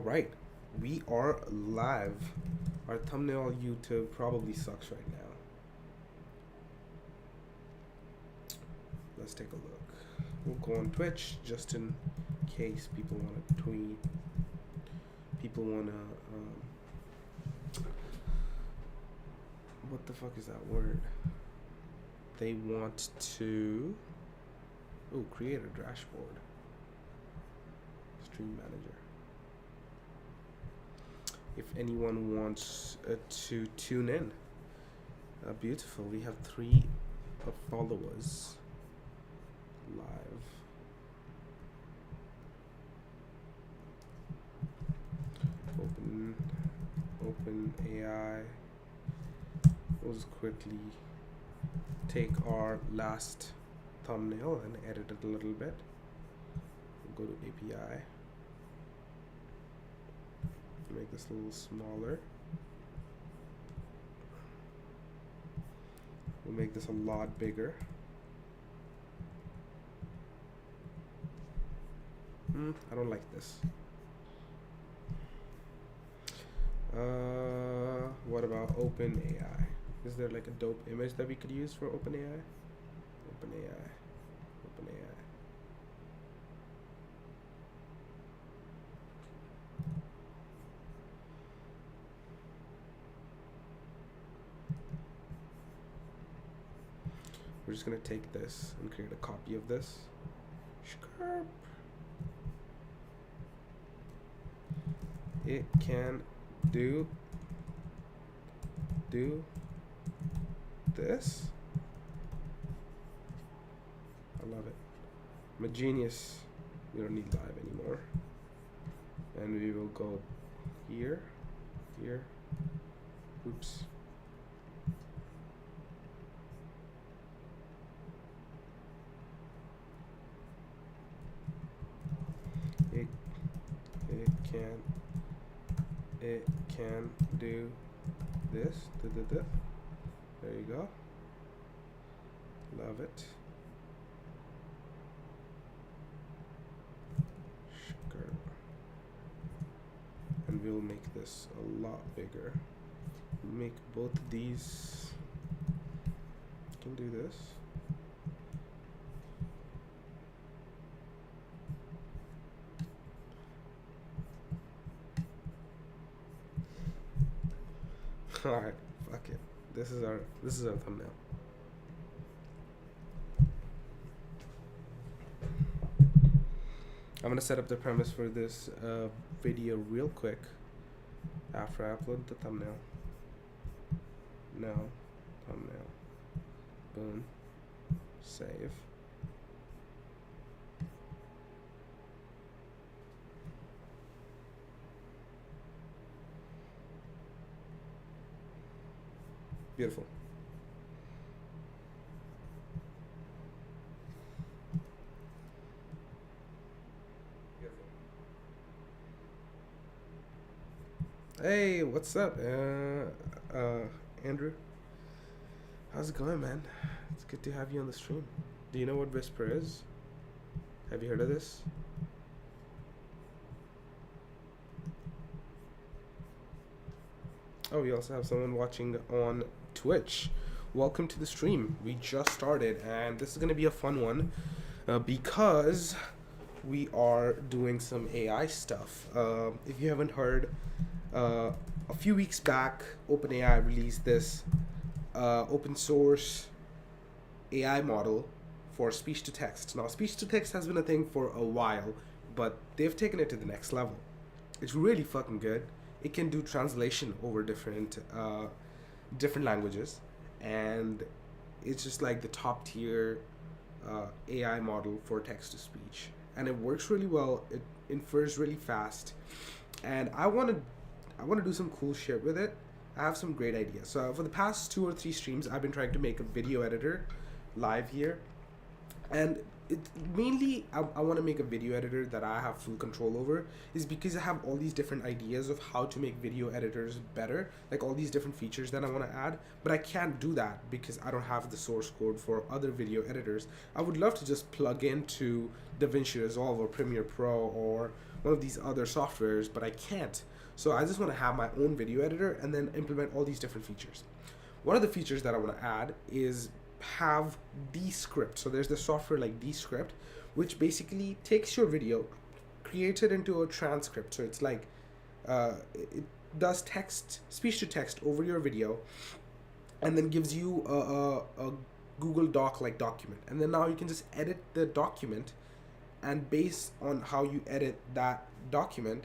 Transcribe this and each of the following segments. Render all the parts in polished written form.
Alright, we are live. Our thumbnail on YouTube probably sucks right now. Let's take a look. We'll go on Twitch just in case people want to tweet. People want to, what the fuck is that word? They want to, create a dashboard. Stream manager. If anyone wants to tune in, beautiful. We have 3 followers live. OpenAI. We'll just quickly take our last thumbnail and edit it a little bit. We'll go to API. Make this a little smaller. We'll make this a lot bigger. I don't like this. What about OpenAI? Is there like a dope image that we could use for OpenAI? OpenAI. We're just gonna take this and create a copy of this. Scarp. It can do this. I love it. I'm a genius. We don't need live anymore. And we will go here. Oops. It can do this. There you go. Love it. And we'll make this a lot bigger. Make both of these. Can do this. Alright, fuck it. This is our thumbnail. I'm gonna set up the premise for this video real quick after I upload the thumbnail. Now, thumbnail. Boom. Save. Beautiful. Hey, what's up, Andrew? How's it going, man? It's good to have you on the stream. Do you know what Whisper is? Have you heard of this? Oh, we also have someone watching on Twitch. Welcome to the stream. We just started, and this is going to be a fun one because we are doing some AI stuff. If you haven't heard, a few weeks back, OpenAI released this open source AI model for speech to text. Now, speech to text has been a thing for a while, but they've taken it to the next level. It's really fucking good. It can do translation over different languages, and it's just like the top tier AI model for text to speech, and it works really well. It infers really fast, and I want to do some cool shit with it. I have some great ideas. So for the past 2 or 3 streams, I've been trying to make a video editor live here, and mainly I want to make a video editor that I have full control over, is because I have all these different ideas of how to make video editors better, like all these different features that I want to add, but I can't do that because I don't have the source code for other video editors. I would love to just plug into DaVinci Resolve or Premiere Pro or one of these other softwares, but I can't. So I just want to have my own video editor and then implement all these different features. One of the features that I want to add is have Descript. So there's this software like Descript, which basically takes your video, creates it into a transcript. So it's like it does text, speech to text over your video, and then gives you a Google Doc like document. And then now you can just edit the document, and based on how you edit that document,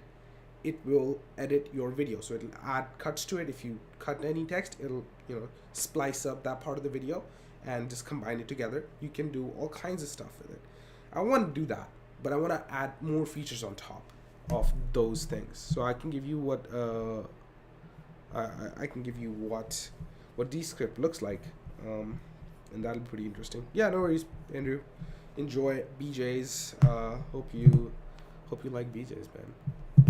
it will edit your video. So it'll add cuts to it. If you cut any text, it'll, you know, splice up that part of the video and just combine it together. You can do all kinds of stuff with it. I want to do that, but I want to add more features on top of those things. So I can give you what I can give you what Descript looks like, and that'll be pretty interesting. Yeah, no worries, Andrew. Enjoy BJ's. Hope you like BJ's, man.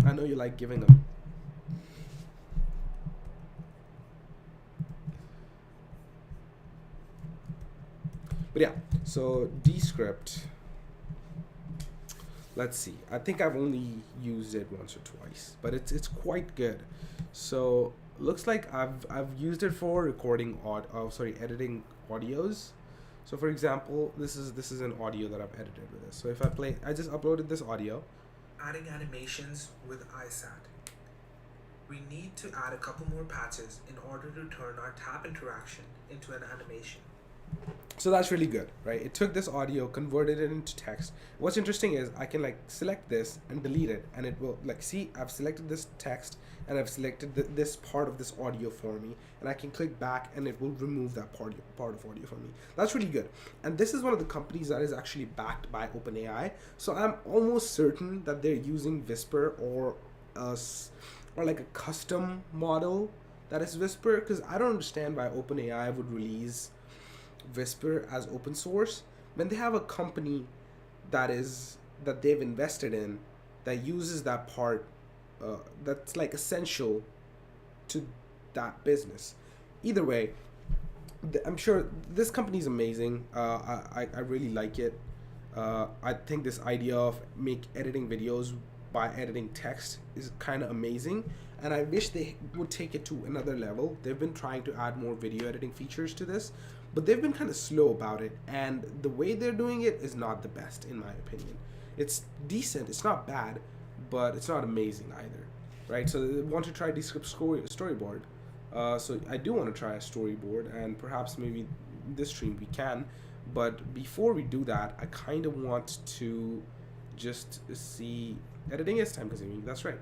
I know you like giving them. But yeah, so Descript. Let's see. I think I've only used it once or twice, but it's quite good. So looks like I've used it for recording editing audios. So for example, this is an audio that I've edited with this. So if I just uploaded this audio. Adding animations with iSat. We need to add a couple more patches in order to turn our tap interaction into an animation. So that's really good, right? It took this audio, converted it into text. What's interesting is I can like select this and delete it, and it will like, see, I've selected this text and I've selected this part of this audio for me, and I can click back and it will remove that part of audio for me. That's really good. And this is one of the companies that is actually backed by OpenAI. So I'm almost certain that they're using Whisper or like a custom model that is Whisper, because I don't understand why OpenAI would release Whisper as open source when they have a company that they've invested in that uses that part that's like essential to that business. Either way, I'm sure this company is amazing. I really like it. I think this idea of editing videos by editing text is kind of amazing, and I wish they would take it to another level. They've been trying to add more video editing features to this, but they've been kind of slow about it, and the way they're doing it is not the best in my opinion. It's decent, it's not bad, but it's not amazing either, right? So they want to try Descript storyboard. So I do want to try a storyboard, and perhaps maybe this stream we can, but before we do that, I kind of want to just see. Editing is time consuming, that's right.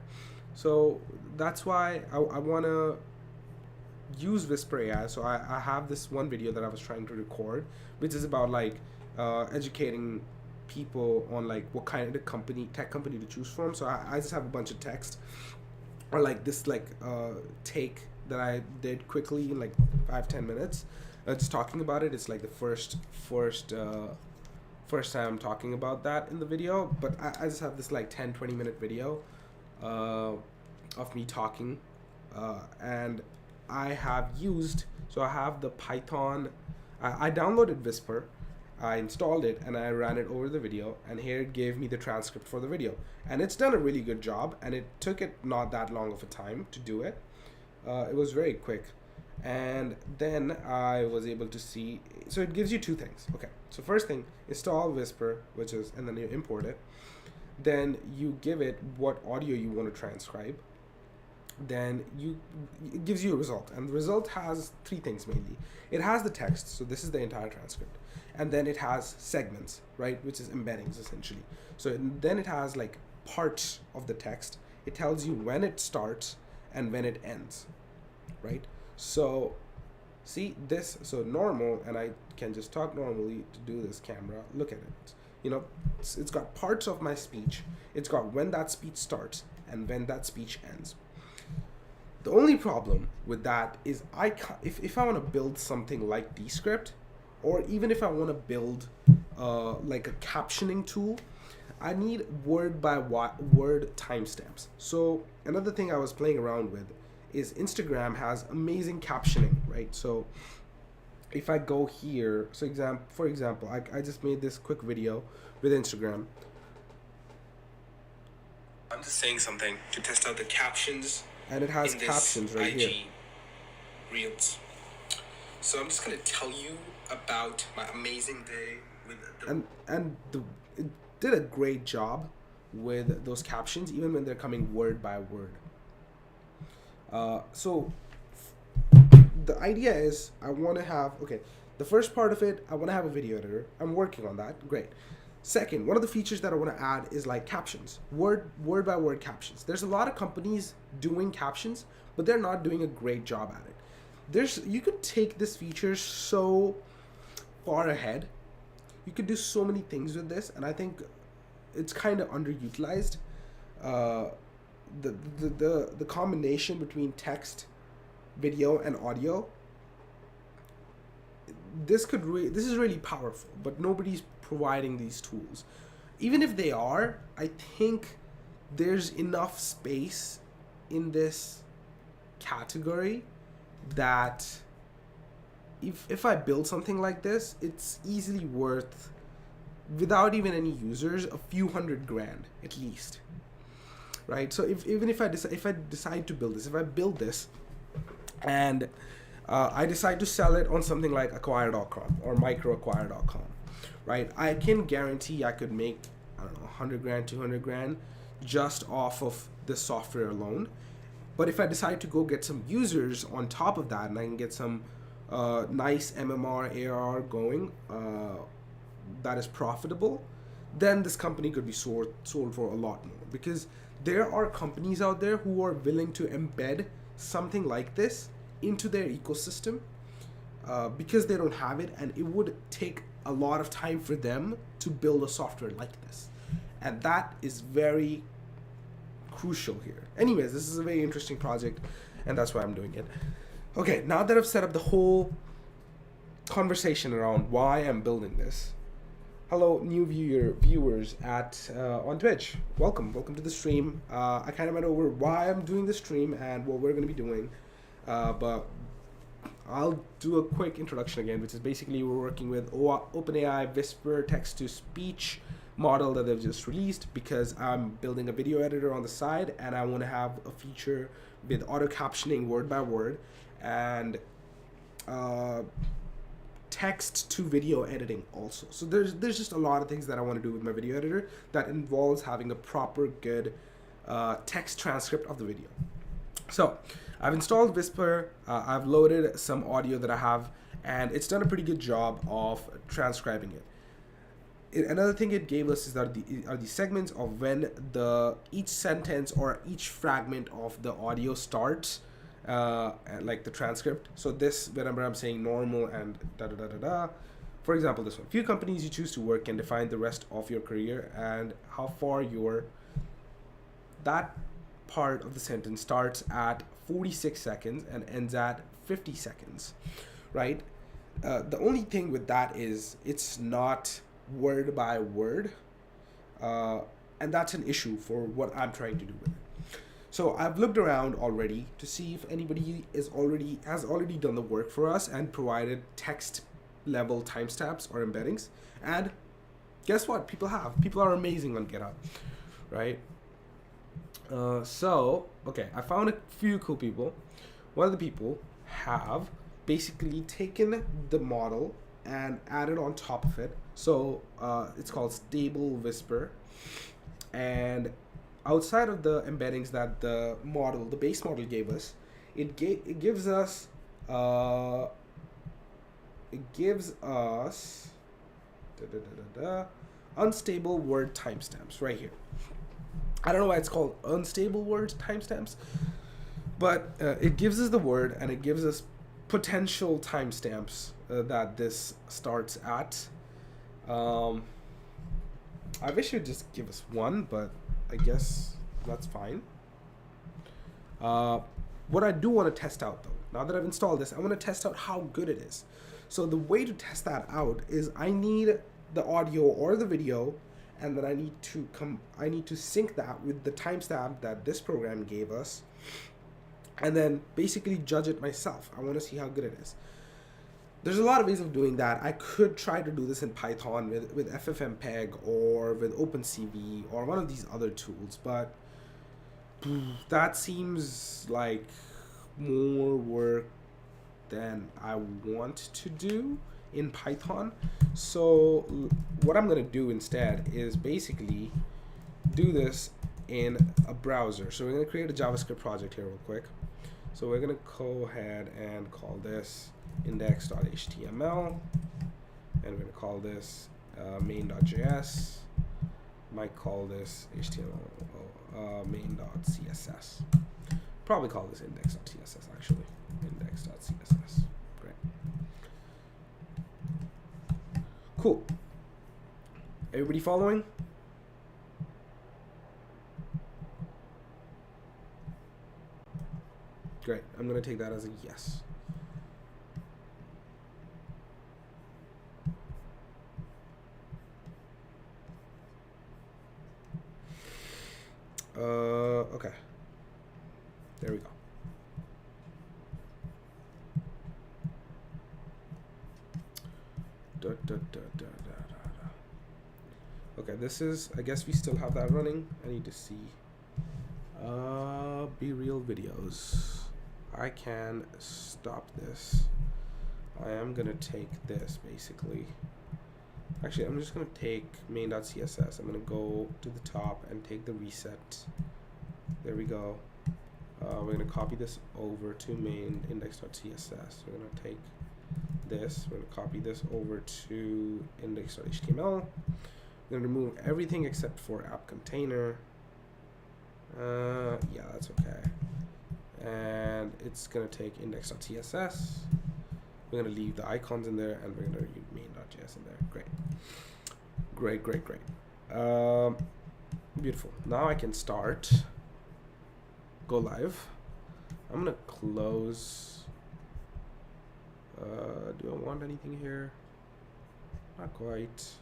So that's why I want to use Whisper AI. So I have this one video that I was trying to record, which is about like educating people on like what kind of tech company to choose from. So I just have a bunch of text, or like this like take that I did quickly in like 5-10 minutes, just talking about it. It's like the first time I'm talking about that in the video, but I just have this like 10-20 minute video of me talking, and I have the Python. I downloaded Whisper, I installed it, and I ran it over the video, and here it gave me the transcript for the video, and it's done a really good job, and it took it not that long of a time to do it. It was very quick. And then I was able to see, so it gives you two things. Okay, so first thing, install Whisper, and then you import it. Then you give it what audio you want to transcribe. Then it gives you a result, and the result has three things mainly. It has the text, so this is the entire transcript, and then it has segments, right, which is embeddings essentially. So then it has like parts of the text. It tells you when it starts and when it ends, right? So see this, so normal, and I can just talk normally to do this camera. Look at it. You know, it's got parts of my speech. It's got when that speech starts and when that speech ends. The only problem with that is if I want to build something like Descript, or even if I want to build like a captioning tool, I need word by word timestamps. So another thing I was playing around with is Instagram has amazing captioning, right? So if I go here, so for example, I just made this quick video with Instagram. I'm just saying something to test out the captions. And it has captions right here. Reels. So I'm just gonna tell you about my amazing day with it did a great job with those captions, even when they're coming word by word. So the idea is I want to have the first part of it, I want to have a video editor. I'm working on that. Great. Second, one of the features that I want to add is like captions, word by word captions. There's a lot of companies doing captions, but they're not doing a great job at it. You could take this feature so far ahead. You could do so many things with this, and I think it's kind of underutilized. The combination between text, video, and audio. This is really powerful, but nobody's providing these tools. Even if they are, I think there's enough space in this category that if I build something like this, it's easily worth, without even any users, a few $100,000 at least, right? So if I decide to build this, if I build this and I decide to sell it on something like acquire.com or microacquire.com, right? I can guarantee I could make, I don't know, $100,000, $200,000 just off of the software alone. But if I decide to go get some users on top of that, and I can get some nice MMR, ARR going that is profitable, then this company could be sold for a lot more. Because there are companies out there who are willing to embed something like this into their ecosystem because they don't have it, and it would take a lot of time for them to build a software like this. And that is very crucial here. Anyways, this is a very interesting project, and that's why I'm doing it. Okay, now that I've set up the whole conversation around why I'm building this, hello new viewers at on Twitch. Welcome to the stream. I kind of went over why I'm doing the stream and what we're going to be doing, but I'll do a quick introduction again, which is basically we're working with OpenAI Whisper text-to-speech model that they've just released, because I'm building a video editor on the side and I want to have a feature with auto captioning word by word and text to video editing also. So there's just a lot of things that I want to do with my video editor that involves having a proper good text transcript of the video. So I've installed Whisper, I've loaded some audio that I have, and it's done a pretty good job of transcribing it. Another thing it gave us is are the segments of when each sentence or each fragment of the audio starts, like the transcript. So this, whenever I'm saying normal and da da da da da, for example, this one: few companies you choose to work can define the rest of your career and how far that part of the sentence starts at 46 seconds and ends at 50 seconds, right? The only thing with that is it's not word by word, and that's an issue for what I'm trying to do with it. So I've looked around already to see if anybody has already done the work for us and provided text level timestamps or embeddings, and guess what? People are amazing on GitHub, right? I found a few cool people. One of the people have basically taken the model and added on top of it. So it's called Stable Whisper, and outside of the embeddings that the base model gave us, it gives us unstable word timestamps right here. I don't know why it's called unstable word timestamps, but it gives us the word and it gives us potential timestamps that this starts at. I wish it would just give us one, but I guess that's fine. What I do want to test out, though, now that I've installed this, I want to test out how good it is. So the way to test that out is I need the audio or the video, and then I need to sync that with the timestamp that this program gave us, and then basically judge it myself. I want to see how good it is. There's a lot of ways of doing that. I could try to do this in Python with FFmpeg or with OpenCV or one of these other tools, but that seems like more work than I want to do in Python. So what I'm gonna do instead is basically do this in a browser. So we're gonna create a JavaScript project here real quick. So we're gonna go ahead and call this index.html, and we're gonna call this main.js. Might call this HTML main.css. Probably call this index.css actually. Index.css. Great. Cool. Everybody following? Great. I'm going to take that as a yes. Okay. There we go. Okay, this is, I guess we still have that running. I need to see. Be real videos. I can stop this. I am gonna take this basically. Actually, I'm just gonna take main.css. I'm gonna go to the top and take the reset. There we go. We're gonna copy this over to main index.css. We're gonna take this. We're gonna copy this over to index.html. We're gonna remove everything except for app container. Yeah, that's okay. And it's gonna take index.css. We're gonna leave the icons in there, and we're gonna leave main.js in there. Great, great, great, great. Beautiful. Now I can start. Go live. I'm gonna close. Do I want anything here? Not quite.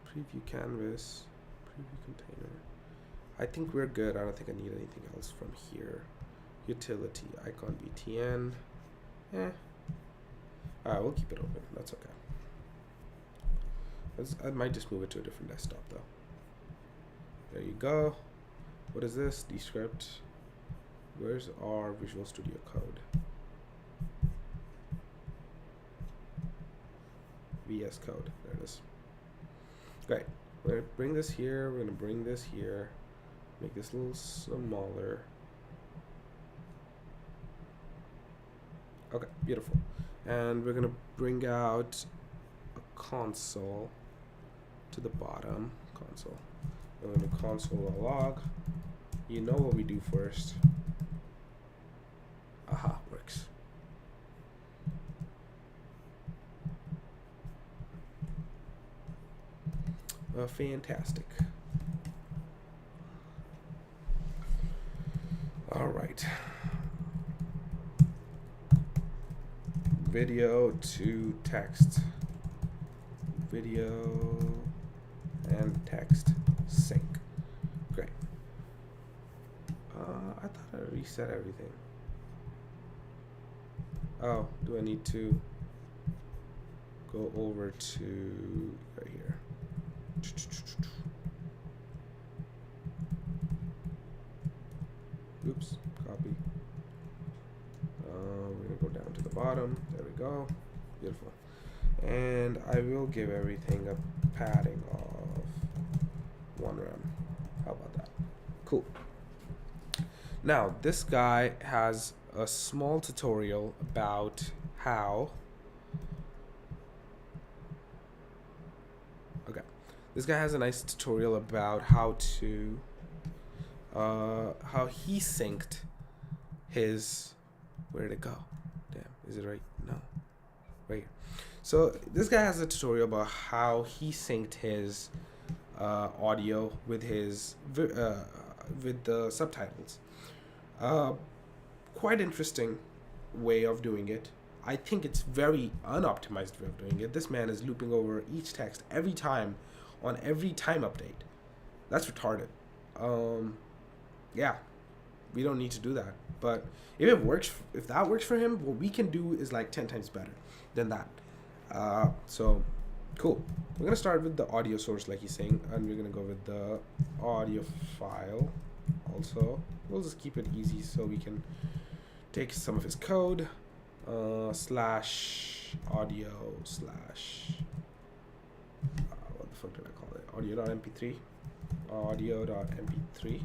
Preview canvas, preview container. I think we're good. I don't think I need anything else from here. Utility, icon btn. Alright, we'll keep it open. That's okay. I might just move it to a different desktop though. There you go. What is this? Descript. Where's our Visual Studio Code? VS Code. There it is. Great. We're going to bring this here. We're going to bring this here. Make this a little smaller. Okay, beautiful. And we're going to bring out a console to the bottom. Console. We're going to console log. You know what we do first. Aha, works. Fantastic. All right. Video to text. Video and text sync. Great. I thought I reset everything. Oh, do I need to go over to right here? Oops, copy. We're gonna go down to the bottom. There we go. Beautiful. And I will give everything a padding of 1 rem. How about that? Cool. Now, this guy has a small tutorial about how. Okay. This guy has a nice tutorial about how to how he synced his, where did it go? Damn, is it right? No. Right here. So this guy has a tutorial about how he synced his audio with his with the subtitles. Quite interesting way of doing it. I think it's very unoptimized way of doing it. This man is looping over each text every time on every time update. That's retarded. Yeah, we don't need to do that. But if it works, if that works for him, what we can do is like 10 times better than that. So cool. We're gonna start with the audio source, like he's saying, and we're gonna go with the audio file. Also, we'll just keep it easy so we can take some of his code. Slash audio slash what the fuck did I call it? Audio.mp3. Audio.mp3.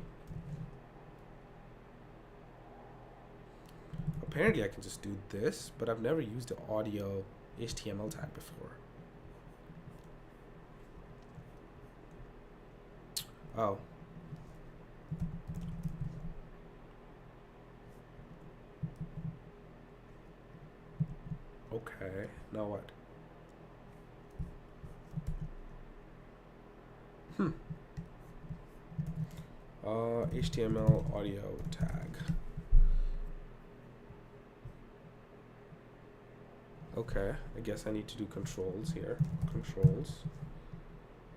Apparently I can just do this, but I've never used the audio HTML tag before. Oh. Okay, now what? HTML audio tag. Okay, I guess I need to do controls here. Controls.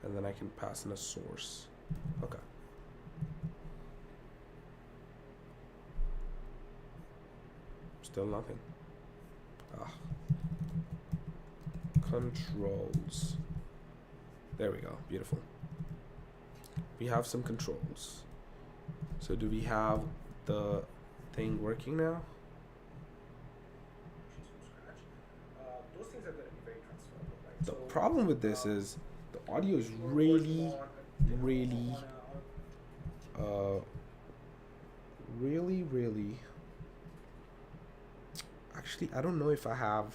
And then I can pass in a source. Okay. Still nothing. Controls. There we go. Beautiful. We have some controls. So do we have the thing working now? Those things are going to be very transferable, right? The problem with this is the audio is really actually I don't know if I have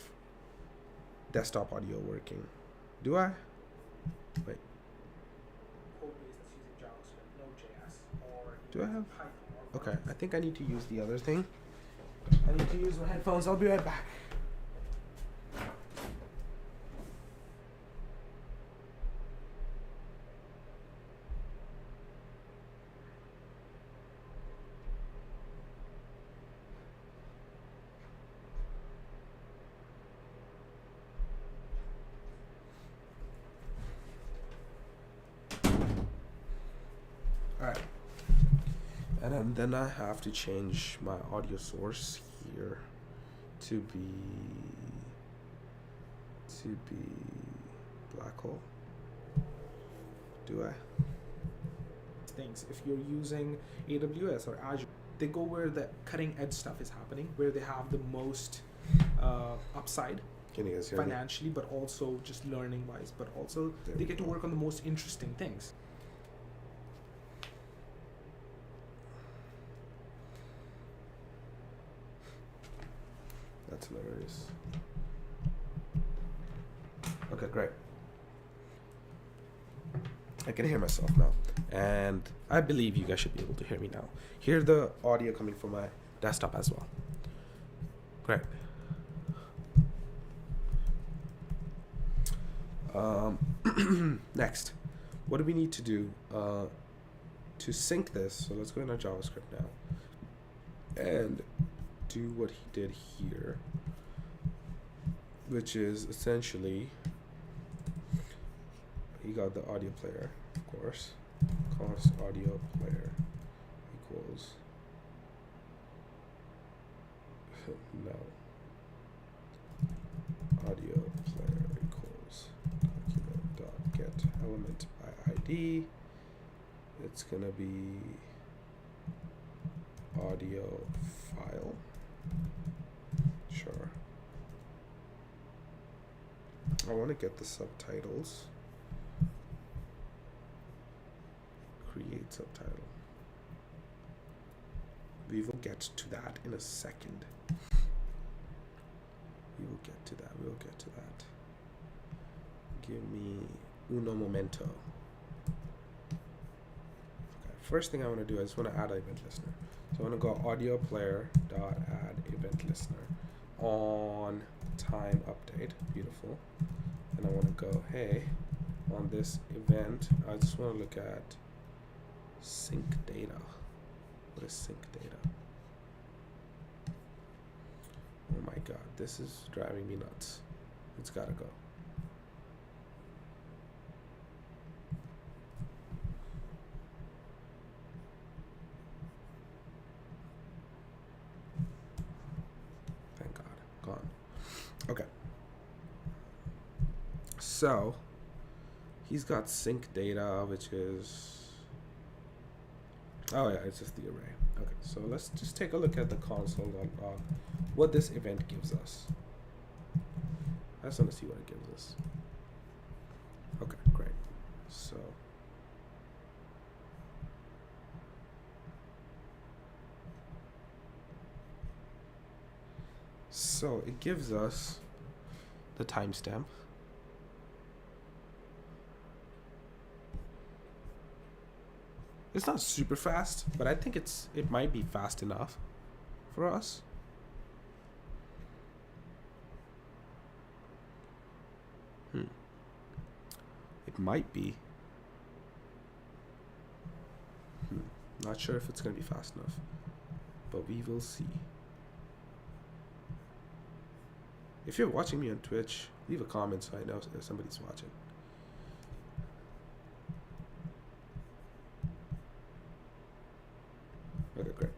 desktop audio working. Do I? Wait. Code base that's using JavaScript, Node.js, or Do I have? Python. Okay, I think I need to use the other thing. I need to use my headphones. I'll be right back. Alright. And then I have to change my audio source here to be black hole. Do I? Things. If you're using AWS or Azure, they go where the cutting edge stuff is happening, where they have the most upside Can you guys hear me? financially, but also just learning wise, but also they get to work on the most interesting things. That's hilarious. Okay, great. I can hear myself now. And I believe you guys should be able to hear me now. Hear the audio coming from my desktop as well. Great. Next, what do we need to do to sync this? So let's go into JavaScript now and do what he did here, which is essentially he got the audio player, of course. Const audio player equals no audio player equals document dot get element by ID. It's gonna be audio file. Sure. I want to get the subtitles. Create subtitle. We will get to that in a second. We will get to that. We will get to that. Give me uno momento. Okay, first thing I want to do, I just want to add an event listener. So I want to go audio player dot add event listener on time update. Beautiful. And I want to go, hey, on this event, I just want to look at sync data. What is sync data? Oh my god, this is driving me nuts. It's gotta go. on. Okay. So he's got sync data, which is, oh yeah, it's just the array. Okay, so let's just take a look at the console on what this event gives us. I just want to see what it gives us. Okay, great. So it gives us the timestamp. It's not super fast, but I think it might be fast enough for us. It might be. Not sure if it's going to be fast enough, but we will see. If you're watching me on Twitch, leave a comment so I know if somebody's watching. Okay, great.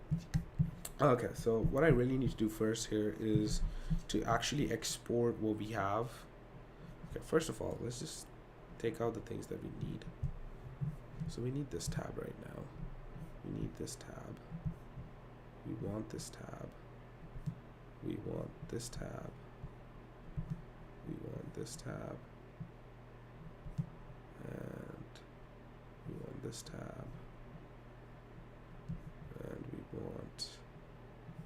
Okay, so what I really need to do first here is to actually export what we have. Okay, first of all, let's just take out the things that we need. So we need this tab right now. We need this tab. We want this tab. We want this tab. We want this tab. And we want this tab. And we want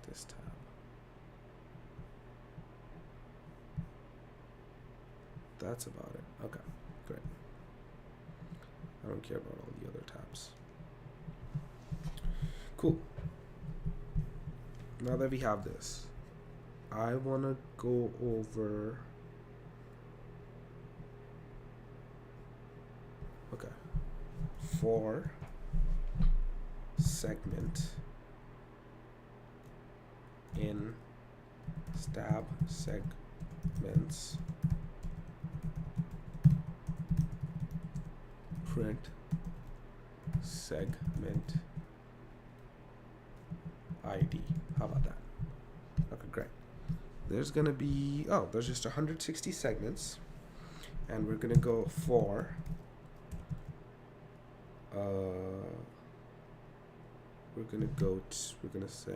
this tab. That's about it. Okay, great. I don't care about all the other tabs. Cool. Now that we have this, I want to go over. Okay. For segment in stab segments, print segment ID. How about that? Okay, great. There's gonna be, oh, there's just 160 segments, and we're gonna go for we're gonna say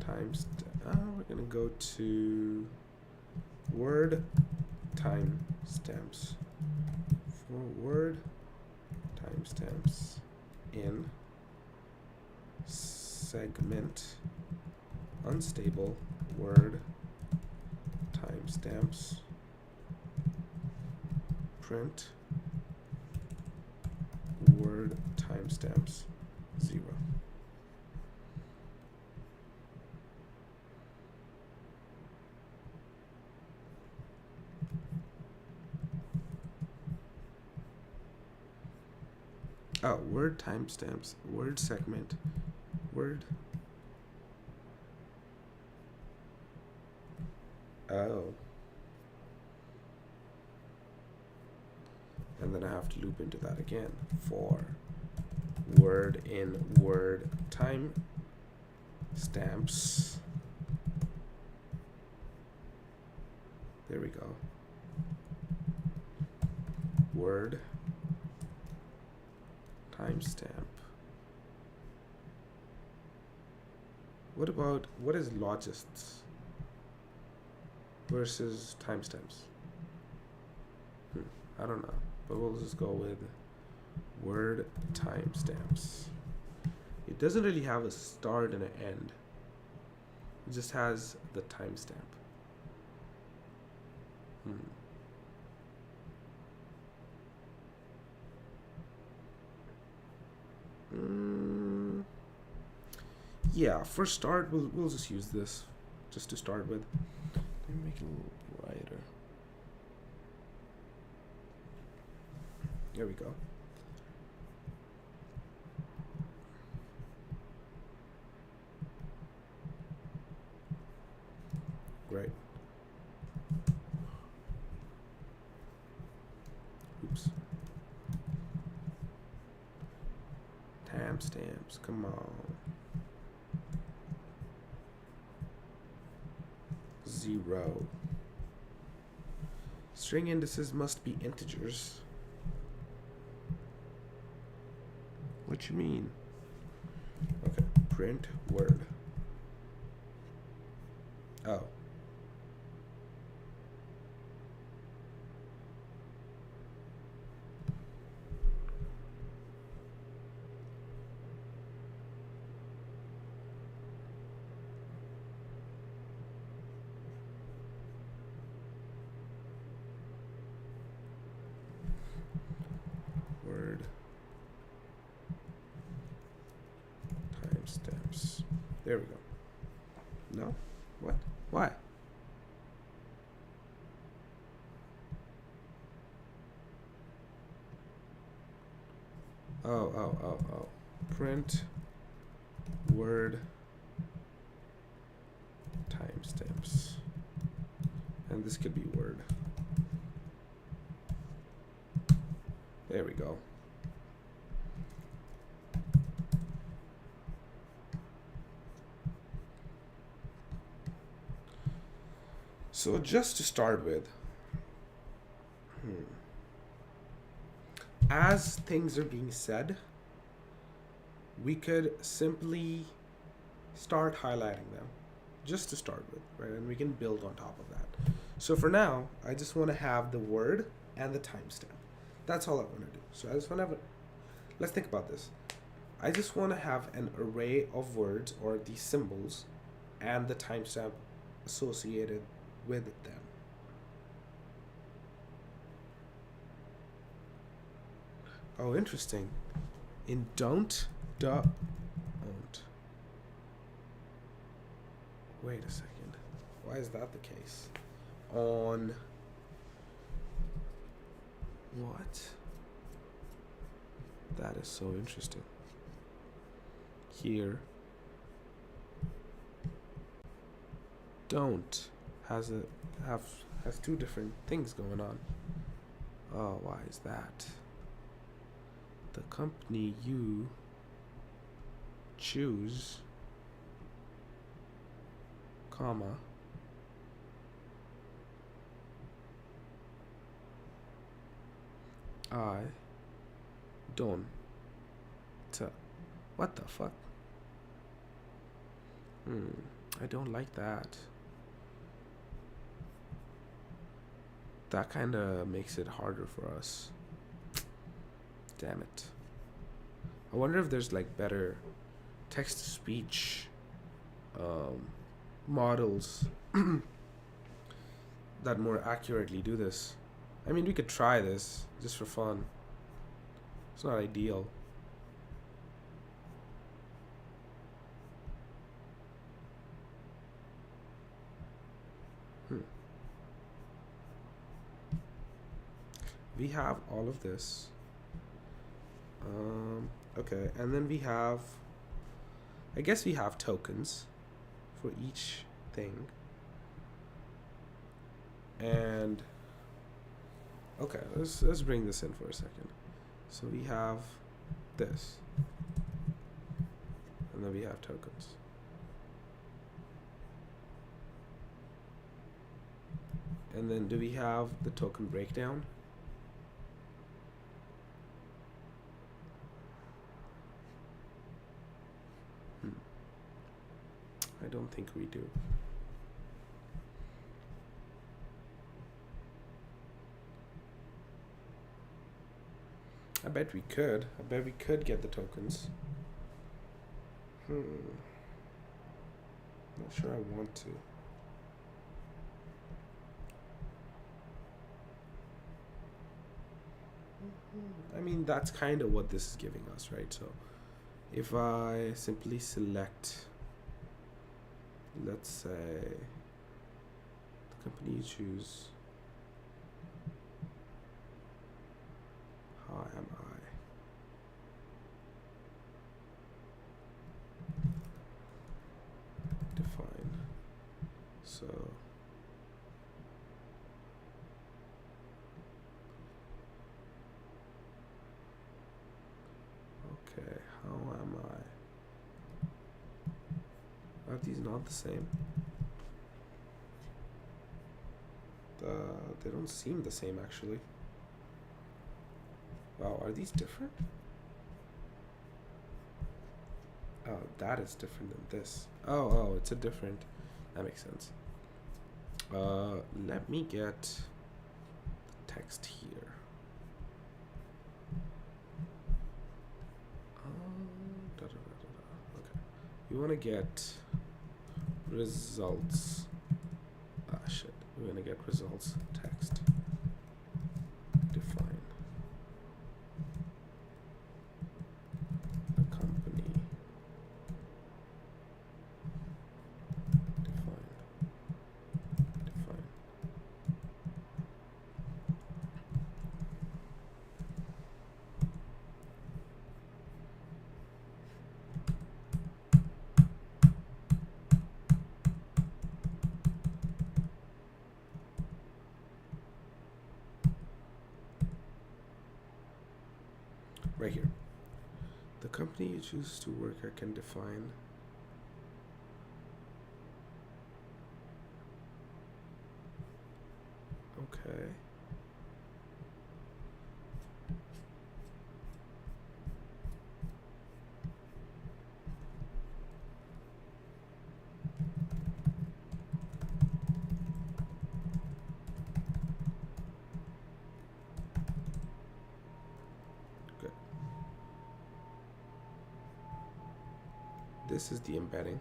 times, we're gonna go to word timestamps. For word timestamps in segment unstable word timestamps, print word timestamps 0. Oh, word timestamps, word segment, word. Oh. And then I have to loop into that again for word in word time stamps. There we go. Word timestamp. What is logists versus timestamps? I don't know, but we'll just go with word timestamps. It doesn't really have a start and an end. It just has the timestamp. Yeah, for start, we'll just use this just to start with. Let me make it a little brighter. There we go. Great. Oops. Timestamps, come on. 0. String indices must be integers. What you mean? Okay, print word. Oh. Word timestamps. There we go. No? What? Why? Oh. Print word timestamps. And this could be word. There we go. So just to start with, as things are being said, we could simply start highlighting them just to start with, right? And we can build on top of that. So for now, I just want to have the word and the timestamp. That's all I want to do. So I just want to have let's think about this. I just want to have an array of words or these symbols and the timestamp associated with them. Oh, interesting. In don't. Wait a second. Why is that the case? On what? That is so interesting. Here, don't has two different things going on. Oh, why is that? The company you choose, comma, I don't. What the fuck? I don't like that. That kind of makes it harder for us. Damn it. I wonder if there's like better text-to-speech models that more accurately do this. I mean, we could try this just for fun. It's not ideal. We have all of this. Okay, and then we have, I guess we have tokens for each thing. And okay, let's bring this in for a second. So we have this, and then we have tokens. And then do we have the token breakdown? I don't think we do. I bet we could. I bet we could get the tokens. Not sure I want to. I mean, that's kind of what this is giving us, right? So if I simply select, let's say, the company you choose, how am I? Define. So okay, how am I? Are these not the same? They don't seem the same actually. Wow, are these different? Oh, that is different than this. Oh, it's a different. That makes sense. Let me get the text here. Okay. We want to get results. Shit. We're gonna get results text. Define the company. Define. Right here. The company you choose to work at can define okay. Good. This is the embedding.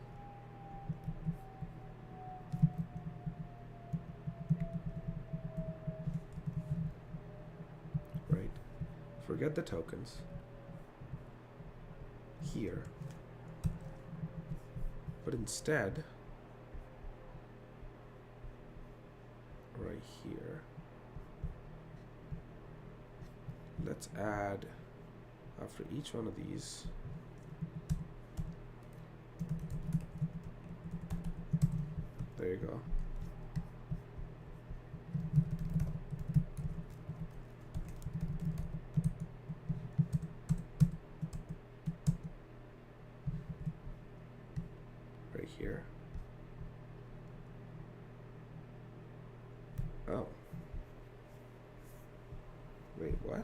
Right. Forget the tokens. Here. But instead, right here, let's add, after each one of these, there you go. Right here. Oh. Wait, what?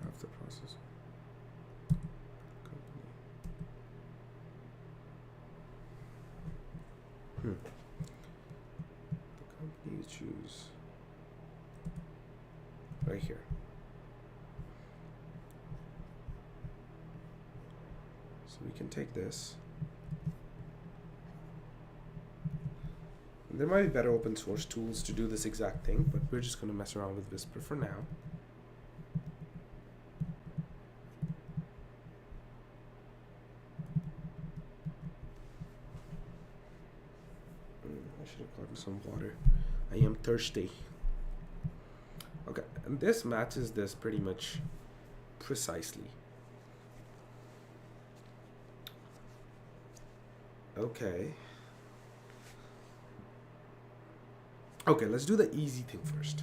Half the process. Company. The company you choose. Right here. So we can take this. There might be better open source tools to do this exact thing, but we're just going to mess around with Whisper for now. I should have gotten some water. I am thirsty. Okay, and this matches this pretty much precisely. Okay. Okay, let's do the easy thing first.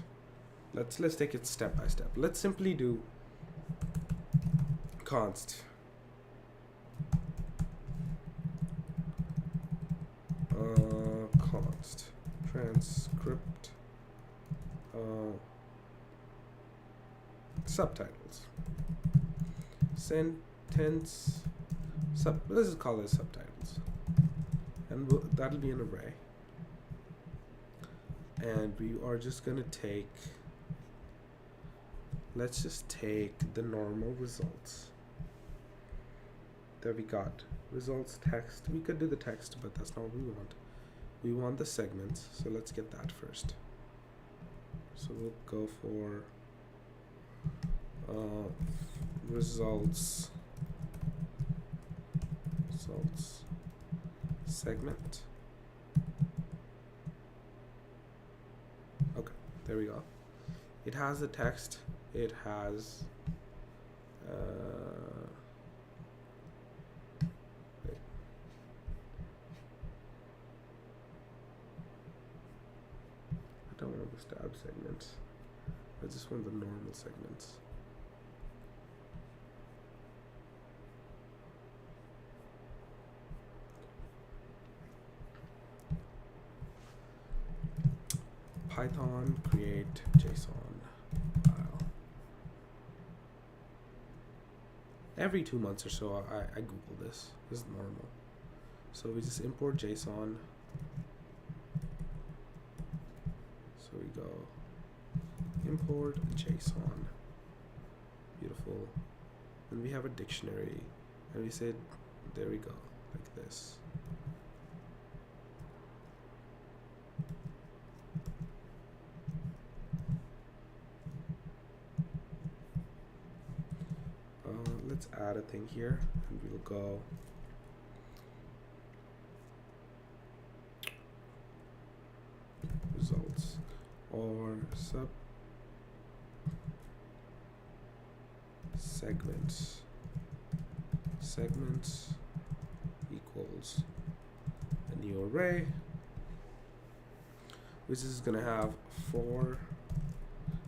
Let's take it step by step. Let's simply do const const transcript subtitles sentence let's just call it subtitles, and that'll be an array, and we are just gonna take, let's just take the normal results that we got. Results text, we could do the text, but that's not what we want. We want the segments, so let's get that first. So we'll go for results segment, There we go. It has the text. It has wait. I don't want the stab segments. I just want the normal segments. Python create JSON file. Every 2 months or so, I Google this. This is normal. So we just import JSON. So we go import JSON. Beautiful. And we have a dictionary. And we said, there we go, like this. Let's add a thing here, and we'll go results or segments equals a new array, which is gonna have 4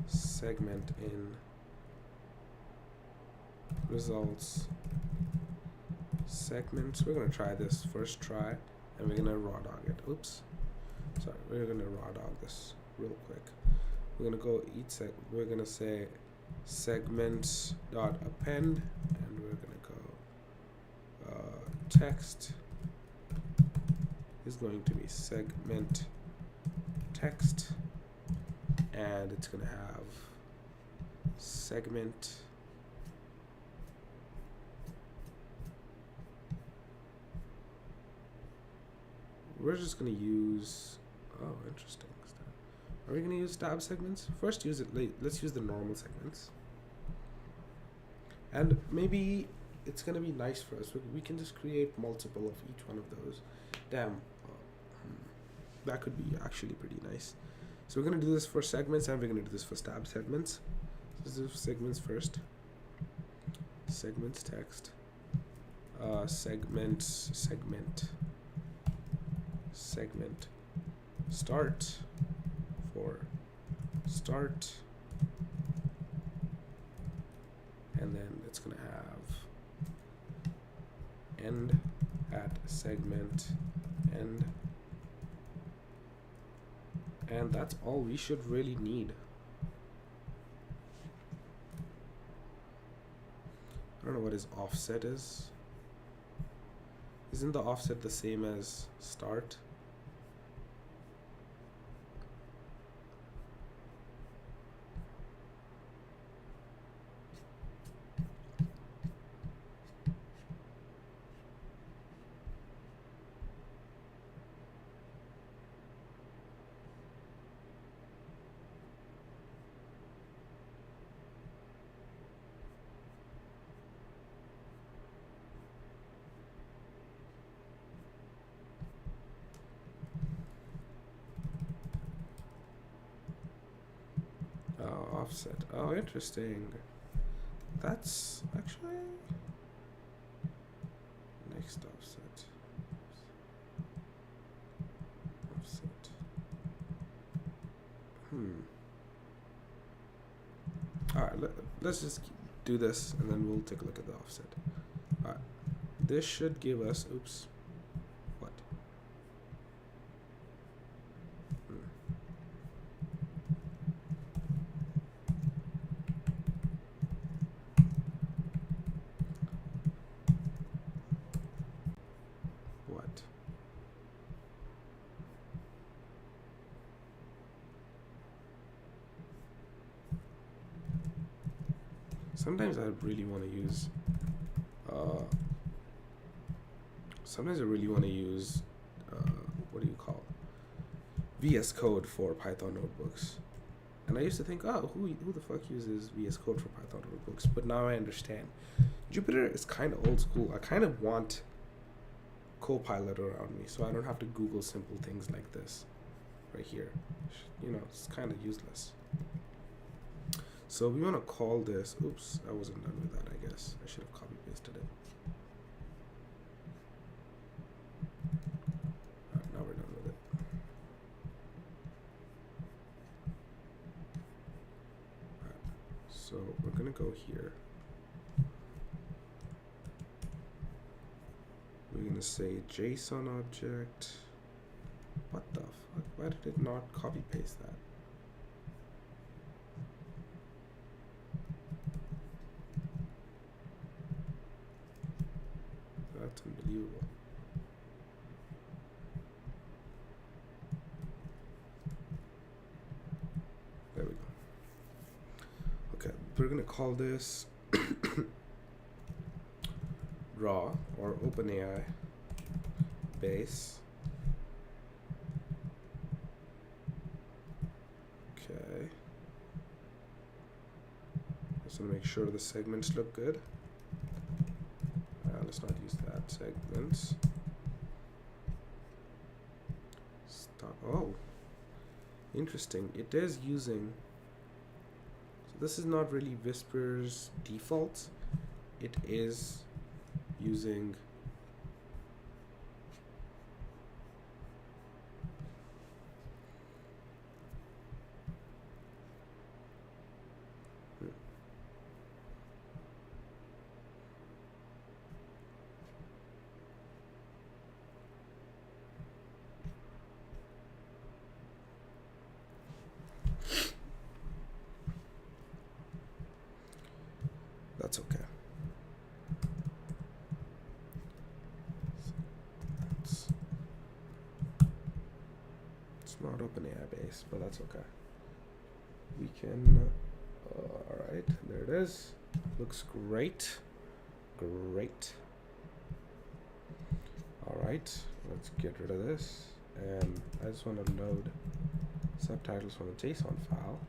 segment in results segments. We're gonna try this first try, and we're gonna raw dog it. Oops, sorry. We're gonna raw dog this real quick. We're gonna go we're gonna say segments dot append, and we're gonna go text is going to be segment text, and it's gonna have segment we're just gonna use interesting stuff. Are we gonna use stab segments? First use it let's use the normal segments. And maybe it's gonna be nice for us. We can just create multiple of each one of those. Damn, that could be actually pretty nice. So we're gonna do this for segments, and we're gonna do this for stab segments. So let's do segments first. Segments text. Segment start for start, and then it's gonna have end at segment end, and that's all we should really need. I don't know what his offset is. Isn't the offset the same as start? Offset. Oh, interesting. That's actually next offset. All right, let's just do this, and then we'll take a look at the offset. All right, this should give us. Oops. What? Sometimes I really want to use. What do you call VS Code for Python notebooks? And I used to think, oh, who the fuck uses VS Code for Python notebooks? But now I understand. Jupyter is kind of old school. I kind of want Copilot around me, so I don't have to Google simple things like this. right here. You know, it's kind of useless. So we want to call this, oops, I wasn't done with that, I guess. I should have copy pasted it. Alright, now we're done with it. Alright, so we're gonna go here. We're gonna say JSON object. What the fuck? Why did it not copy paste that? That's unbelievable. There we go. Okay, we're gonna call this raw or OpenAI base. Okay. Just want to make sure the segments look good. Let's not use that. Segments. Stop. Oh, interesting. It is using. So this is not really Whisper's default. It is using. That's okay. It's not OpenAI based, but that's okay. We can. All right, there it is. Looks great. Great. All right, let's get rid of this. And I just want to load subtitles from a JSON file.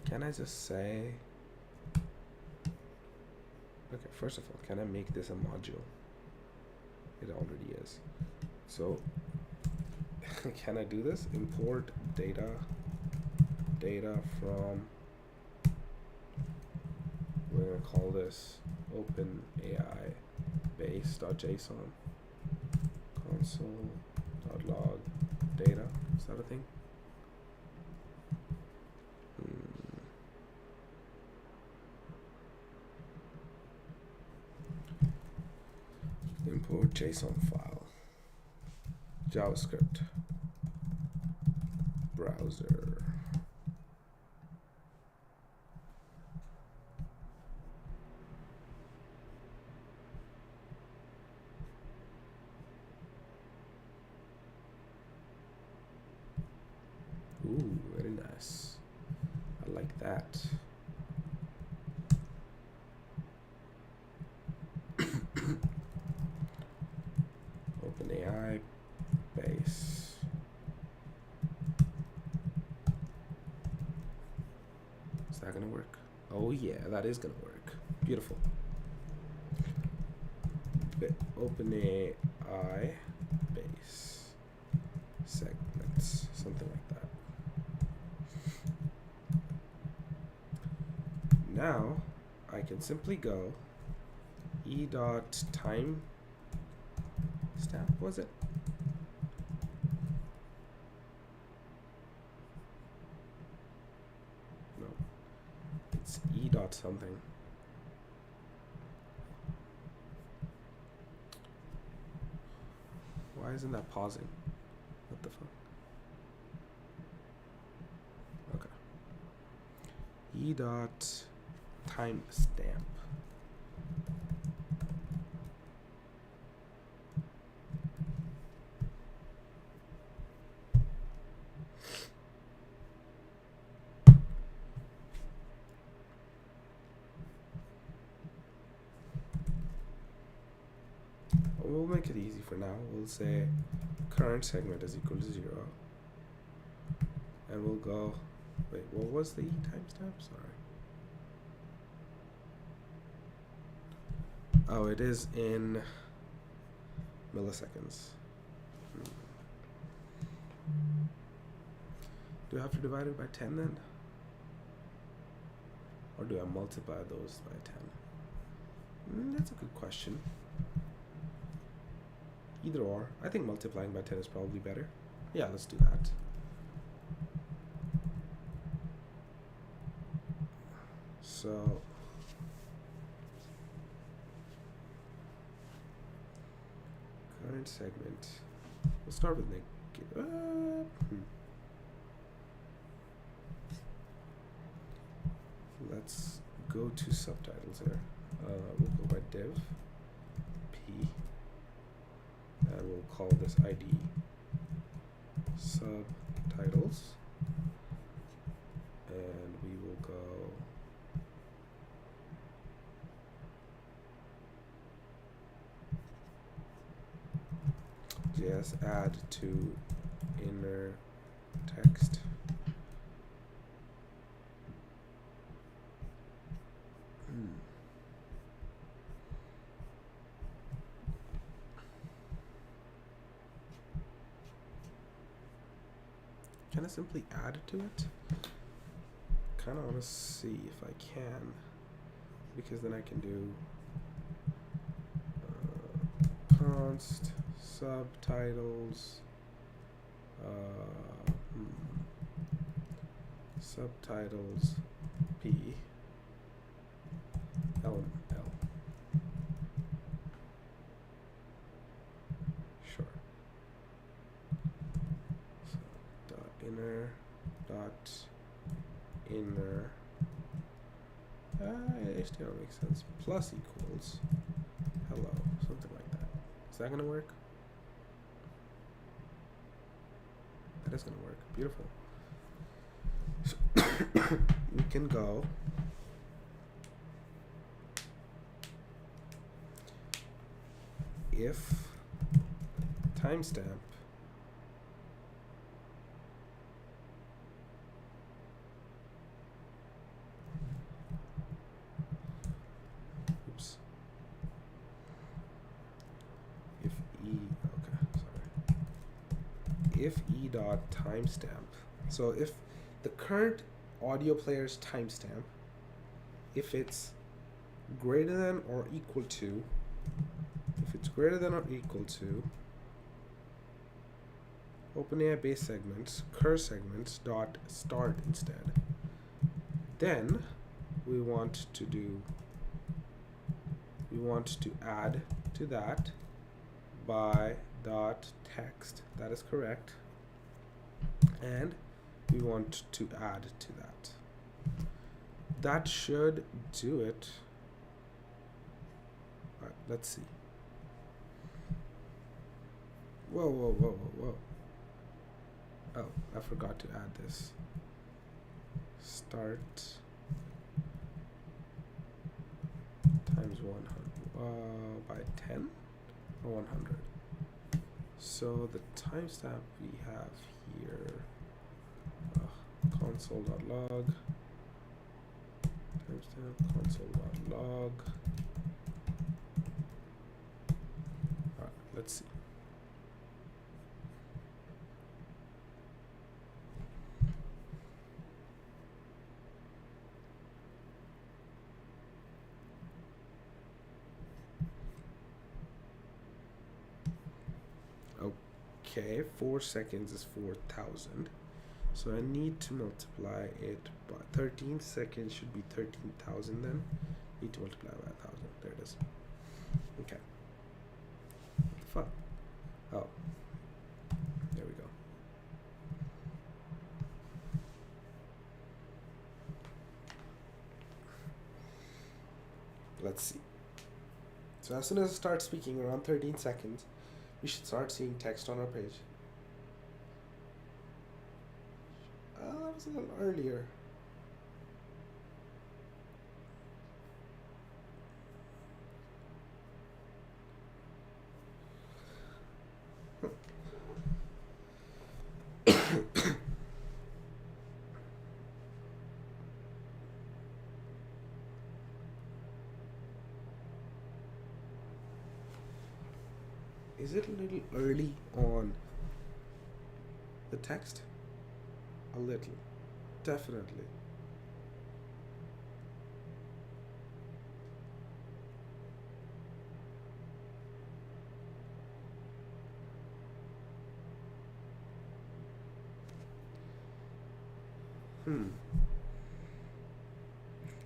Can I just say, okay, first of all, can I make this a module? It already is. So can I do this? Import data from, we're gonna call this OpenAI base.json console.log data. Is that a thing? Import JSON file, JavaScript, browser. Ooh, very nice. I like that. OpenAI base. Is that gonna work? Oh yeah, that is gonna work. Beautiful. OpenAI base segments, something like that. Now I can simply go e.time stamp, was it? No, it's e dot something. Why isn't that pausing? What the fuck? Okay. E dot time stamp. We'll make it easy for now. We'll say current segment is equal to 0. And we'll go, wait, what was the e timestamp? Sorry. Oh, it is in milliseconds. Do I have to divide it by 10 then? Or do I multiply those by 10? That's a good question. Either or. I think multiplying by 10 is probably better. Yeah, let's do that. So current segment. We'll start with Let's go to subtitles here. We'll go by div p, and we'll call this ID subtitles, and we will go just add to inner text. Can I simply add to it? Kind of want to see if I can, because then I can do const subtitles subtitles p l. Sure. So inner HTML makes sense, plus equals hello, something like that. Is that gonna work? That is gonna work. Beautiful. So we can go if timestamp if e dot timestamp. So if the current audio player's timestamp, if it's greater than or equal to, OpenAI base segments, cur segments dot start instead, then we want to add to that by dot text. That is correct. And we want to add to that. That should do it. All right, let's see. Whoa. Oh, I forgot to add this. Start times 100 by 10 or 100. So the timestamp we have here, console.log, timestamp console.log. All right, let's see. Okay, 4 seconds is 4,000. So I need to multiply it by 13 seconds should be 13,000 then. Need to multiply by 1,000. There it is. Okay. What the fuck? Oh. There we go. Let's see. So as soon as I start speaking around 13 seconds, we should start seeing text on our page. That was a little earlier. Is it a little early on the text? A little. Definitely. Hmm.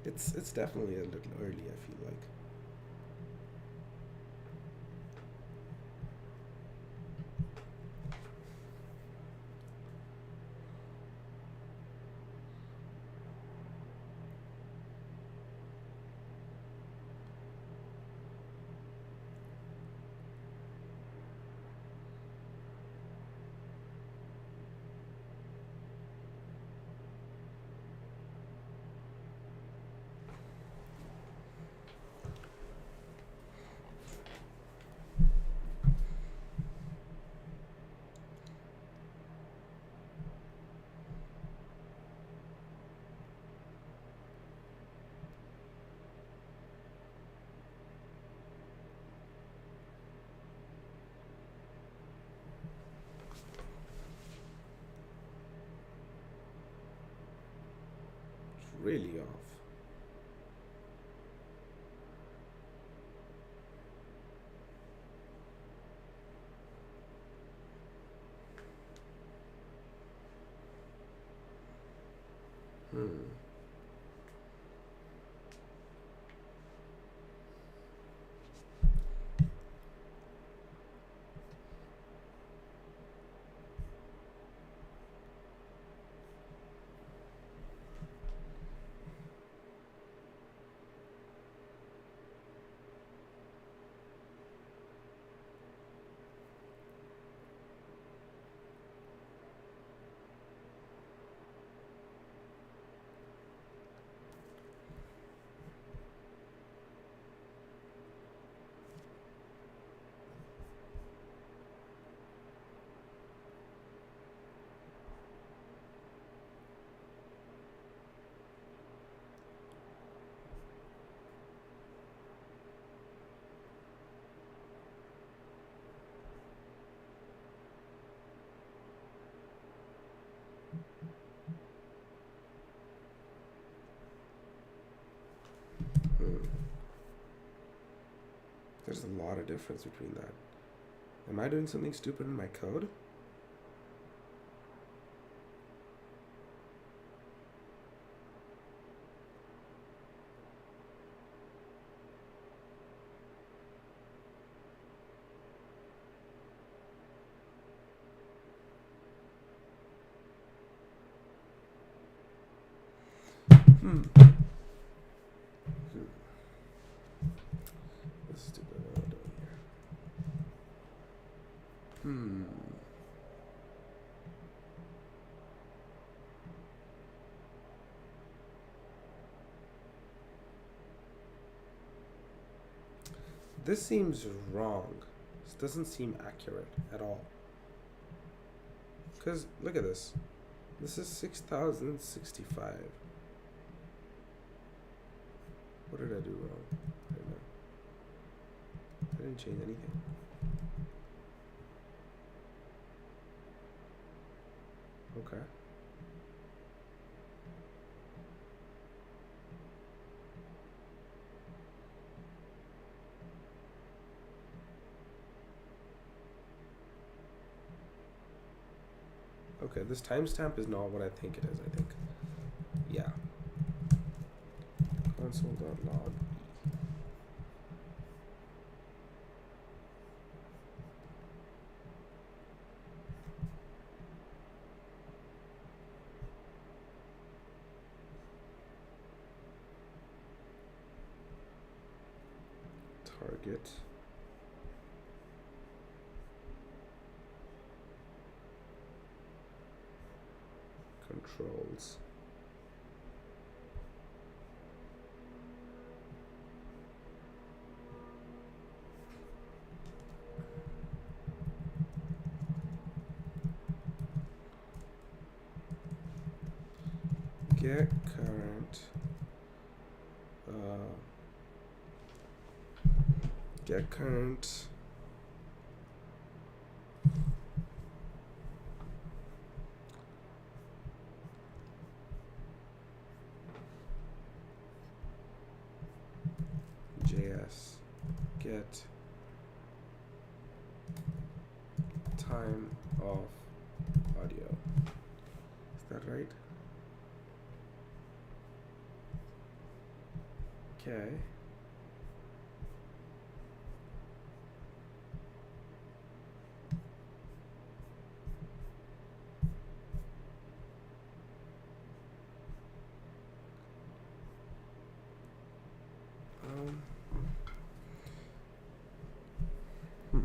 It's definitely a little early, I feel like. It's really off. Hmm. Hmm. There's a lot of difference between that. Am I doing something stupid in my code? Hmm. What's stupid what I'm doing here? Hmm. This seems wrong. This doesn't seem accurate at all. Because look at this. This is 6,065. What did I do wrong? I don't know. I didn't change anything. Okay. Okay, this timestamp is not what I think it is, I think. Yeah. Console.log. Target. Controls. Get current. Get current JS get time of audio. Is that right? Okay. Hmm.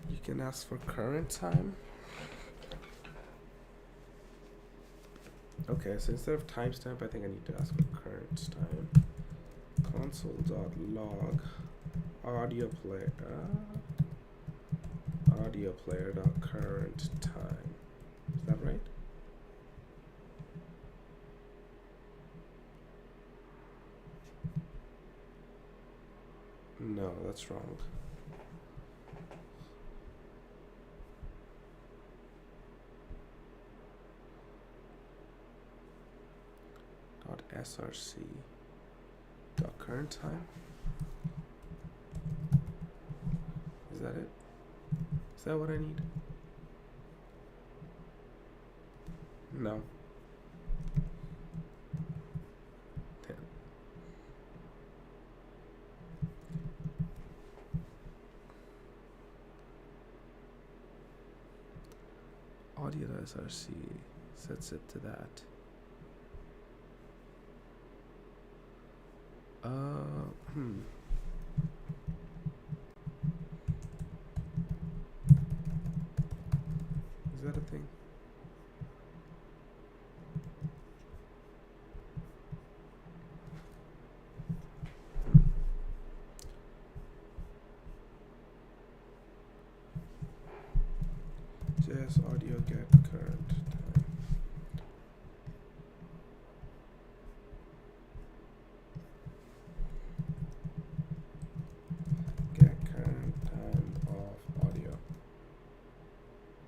You can ask for current time. Okay, so instead of timestamp, I think I need to ask for current time. Console.log audio player audio player.current time. Is that right? No, that's wrong. .src .current time. Is that it? Is that what I need? No. Damn. Audio.src sets it to that. Is that a thing? JS audio get current time. Get current time of audio.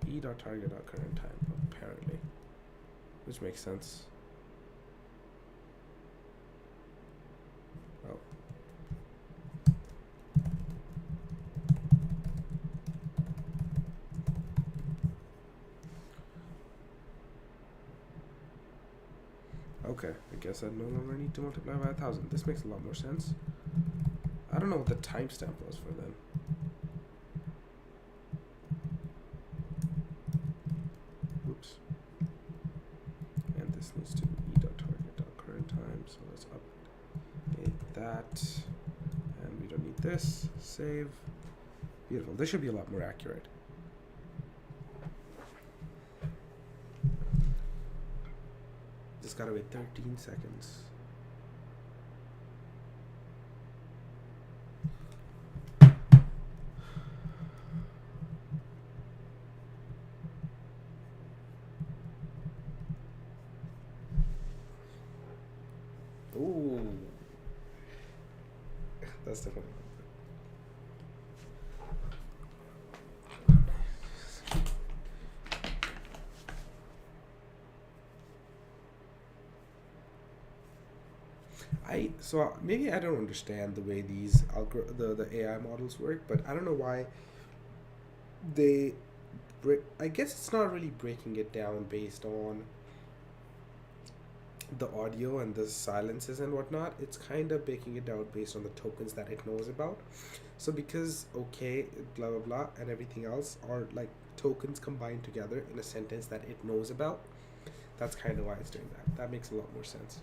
E.target.current time, apparently. Which makes sense. Oh. Okay, I guess I no longer need to multiply by 1,000. This makes a lot more sense. I don't know what the timestamp was for them. Oops. And this needs to be e.target.current time, so let's update that. And we don't need this. Save. Beautiful. This should be a lot more accurate. Just gotta wait 13 seconds. Ooh. That's definitely. So maybe I don't understand the way these the AI models work, but I don't know why they I guess it's not really breaking it down based on the audio and the silences and whatnot. It's kind of breaking it down based on the tokens that it knows about. So because okay, blah blah blah, and everything else are like tokens combined together in a sentence that it knows about. That's kind of why it's doing that. That makes a lot more sense.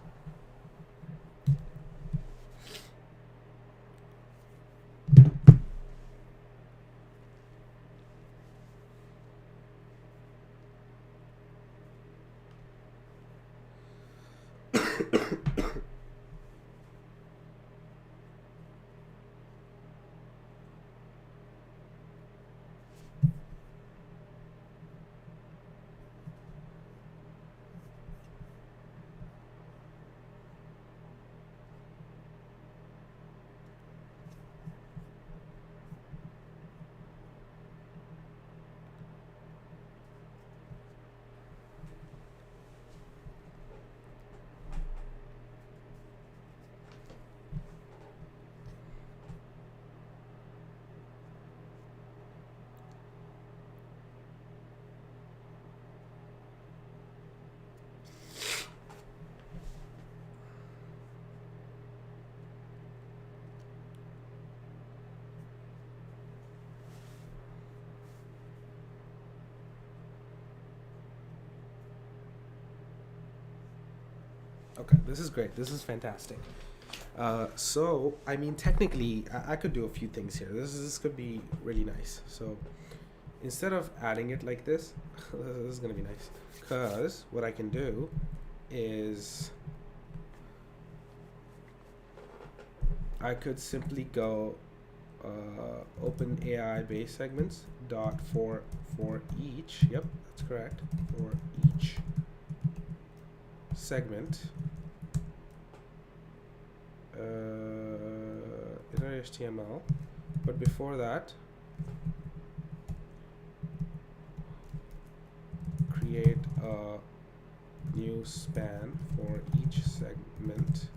Okay, this is great. This is fantastic. So, I mean, technically, I could do a few things here. This could be really nice. So, instead of adding it like this, this is gonna be nice. Cause what I can do is I could simply go OpenAI base segments dot for each. Yep, that's correct. For each segment. Inner HTML, but before that, create a new span for each segment.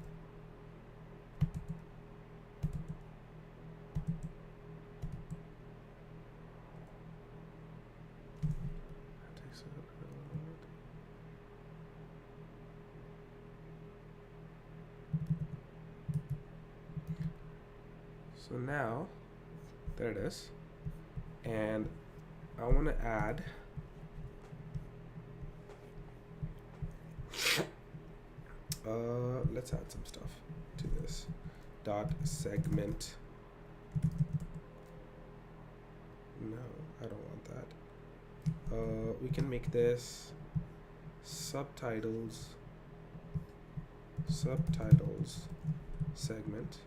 So now, there it is, and I want to add let's add some stuff to this dot segment. No, I don't want that. We can make this subtitles segment.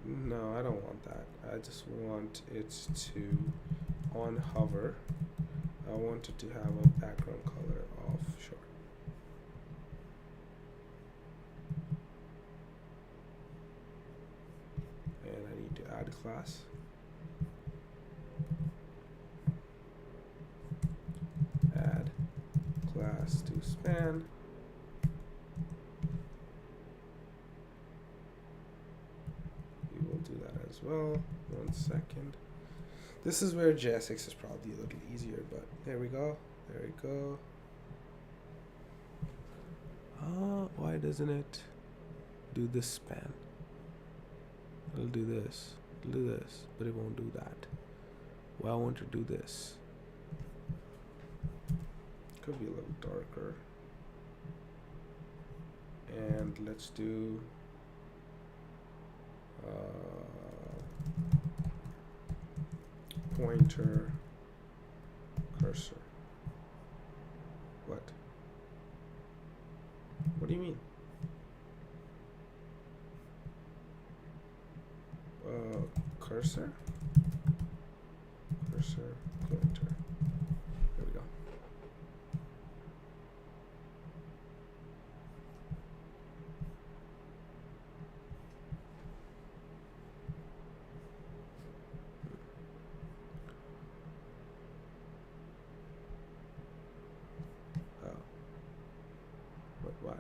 No, I don't want that. I just want it to, on hover, I want it to have a background color of short. And I need to add class. Add class to span. We will do that as well. 1 second. This is where JSX is probably a little easier, but there we go. There we go. Why doesn't it do this span? It'll do this. It'll do this, but it won't do that. Well, I want to do this. Could be a little darker. And let's do pointer cursor. What? What do you mean? Cursor? Cursor pointer. There we go. Why?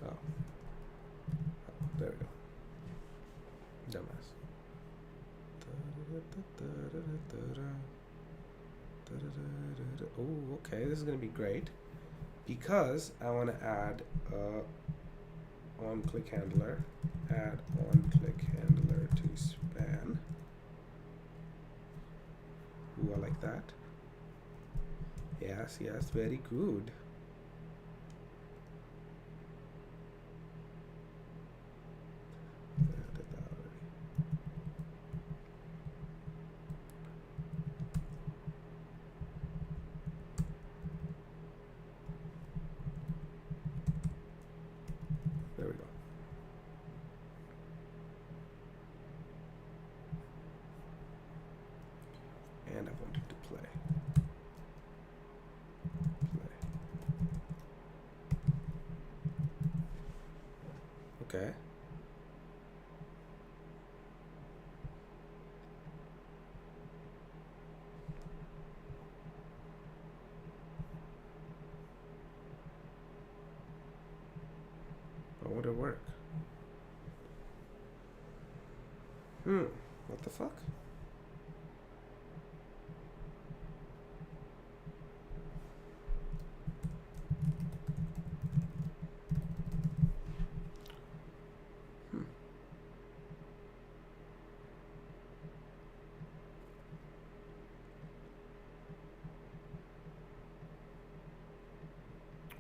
Oh. There we go. Dumbass. Oh, okay. This is gonna be great because I want to add on-click handler. Add on-click handler to span. Ooh, I like that. Yes, yes, very good. There we go. And I wanted to play.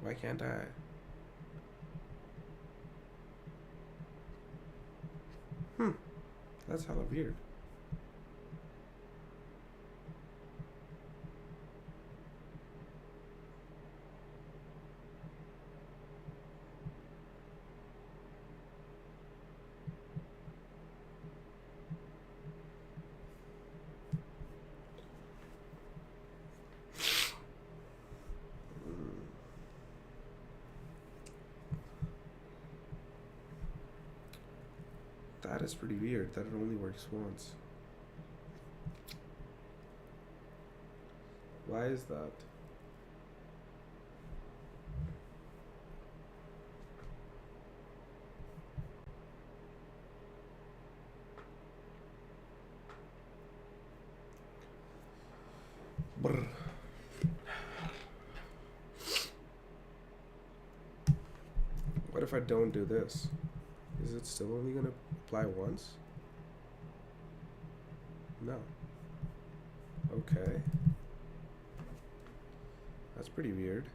Why can't I? That's hella weird. That is pretty weird that it only works once. Why is that? Brr. What if I don't do this? Is it still only going to apply once? No. Okay. That's pretty weird.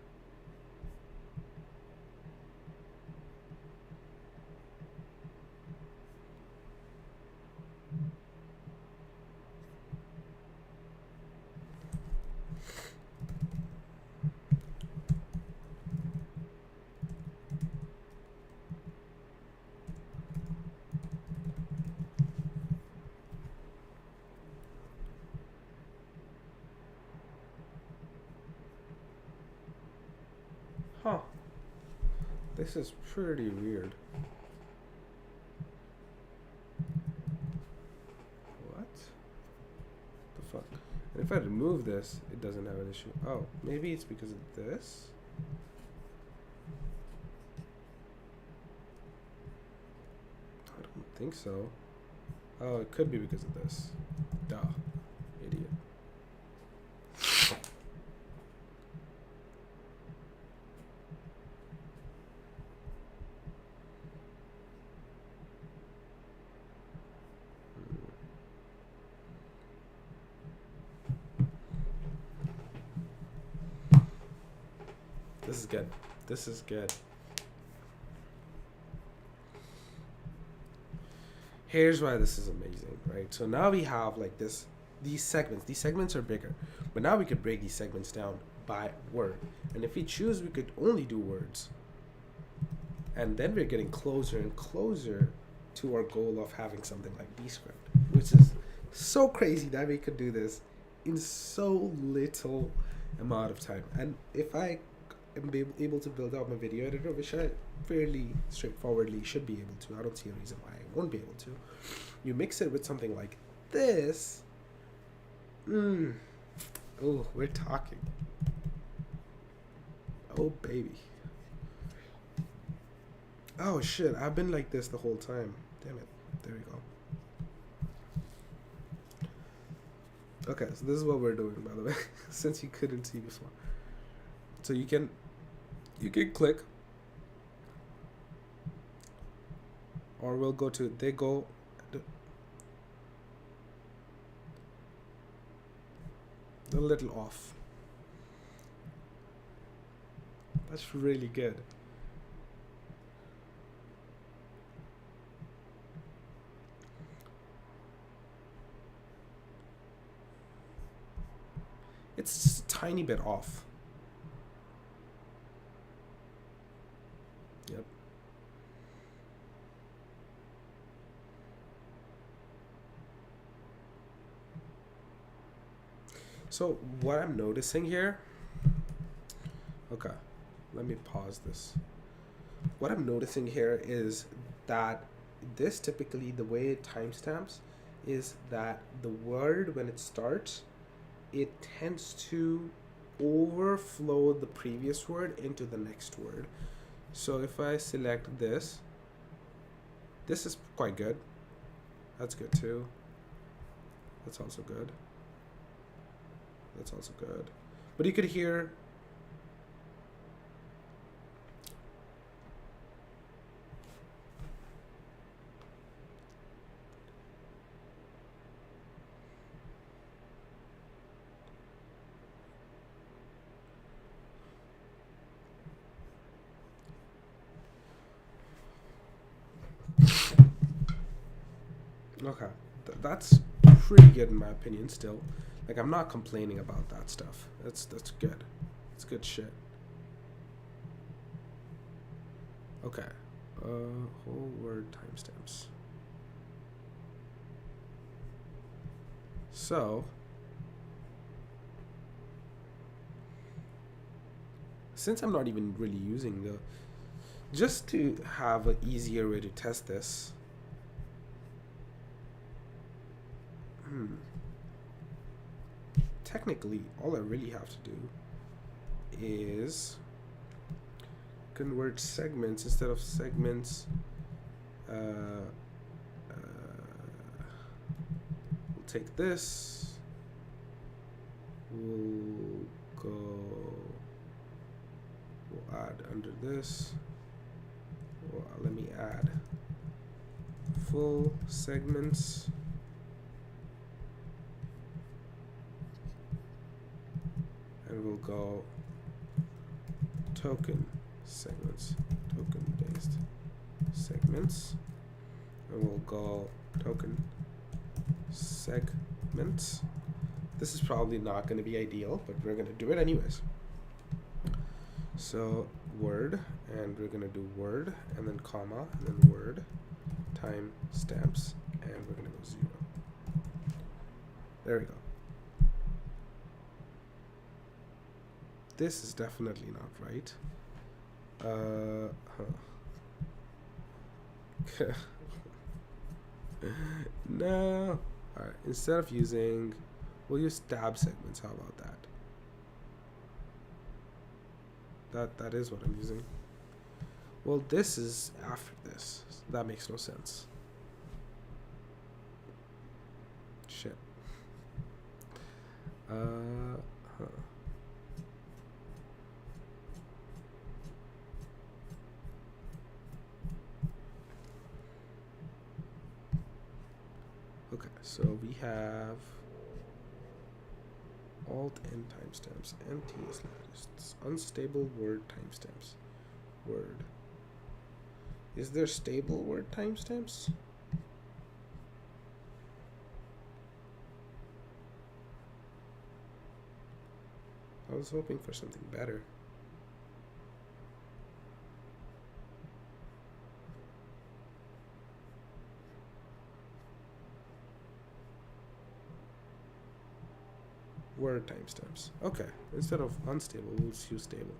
Huh. This is pretty weird. What the fuck? And if I remove this, it doesn't have an issue. Oh, maybe it's because of this? I don't think so. Oh, it could be because of this. Duh. Idiot. This is good. This is good. Here's why this is amazing, right? So now we have like this, these segments. These segments are bigger, but now we could break these segments down by word. And if we choose, we could only do words. And then we're getting closer and closer to our goal of having something like Descript, which is so crazy that we could do this in so little amount of time. And if I am able to build out my video editor, which I fairly straightforwardly should be able to, I don't see a reason why I won't be able to. You mix it with something like this. Oh, we're talking. Oh, baby. Oh, shit. I've been like this the whole time. Damn it. There we go. Okay, so this is what we're doing, by the way, since you couldn't see before. So you can click, or we'll go to, they go, a little off. That's really good. It's just a tiny bit off. Yep. So what I'm noticing here, okay, let me pause this. What I'm noticing here is that this typically, the way it timestamps is that the word, when it starts, it tends to overflow the previous word into the next word. So if I select this, this is quite good. That's good too. That's also good. That's also good. But you could hear Okay, that's pretty good in my opinion. Still, like I'm not complaining about that stuff. That's good. It's good shit. Okay, whole word timestamps. So, since I'm not even really using the, just to have an easier way to test this. Technically, all I really have to do is convert segments instead of segments. We'll take this. We'll add under this. Well, let me add full segments. And we'll go token segments, token based segments. And we'll go token segments. This is probably not going to be ideal, but we're going to do it anyways. So word, and we're going to do word, and then comma, and then word, time stamps, and we're going to go 0. There we go. This is definitely not right. No. Alright, instead of using, we'll use tab segments. How about that? That is what I'm using. Well, this is after this. So that makes no sense. Shit. Okay, so we have alt and timestamps, MT is lists, unstable word timestamps, word. Is there stable word timestamps? I was hoping for something better. Word timestamps. Okay, instead of unstable, we'll use stable.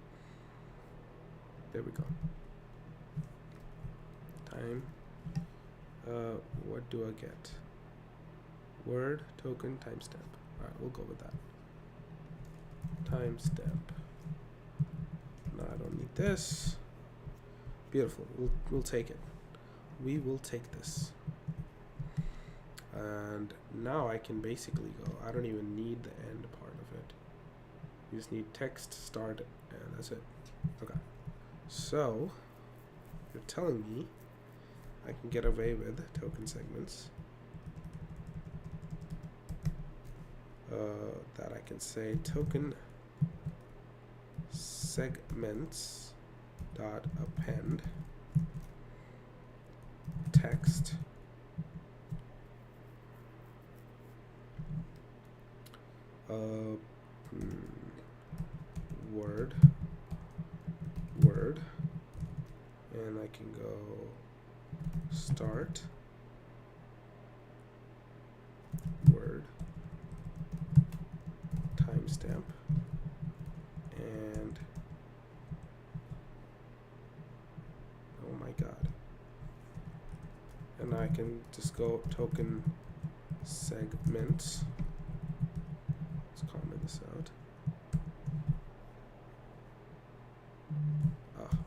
There we go. Time. What do I get? Word, token, timestamp. Alright, we'll go with that. Timestamp. No, I don't need this. Beautiful. We'll take it. We will take this. And now I can basically go. I don't even need the end part of it. You just need text, start, and that's it. Okay. So, you're telling me I can get away with token segments. That I can say token segments dot append text word, and I can go start word timestamp and oh my god, and I can just go token segments. Let's comment this out.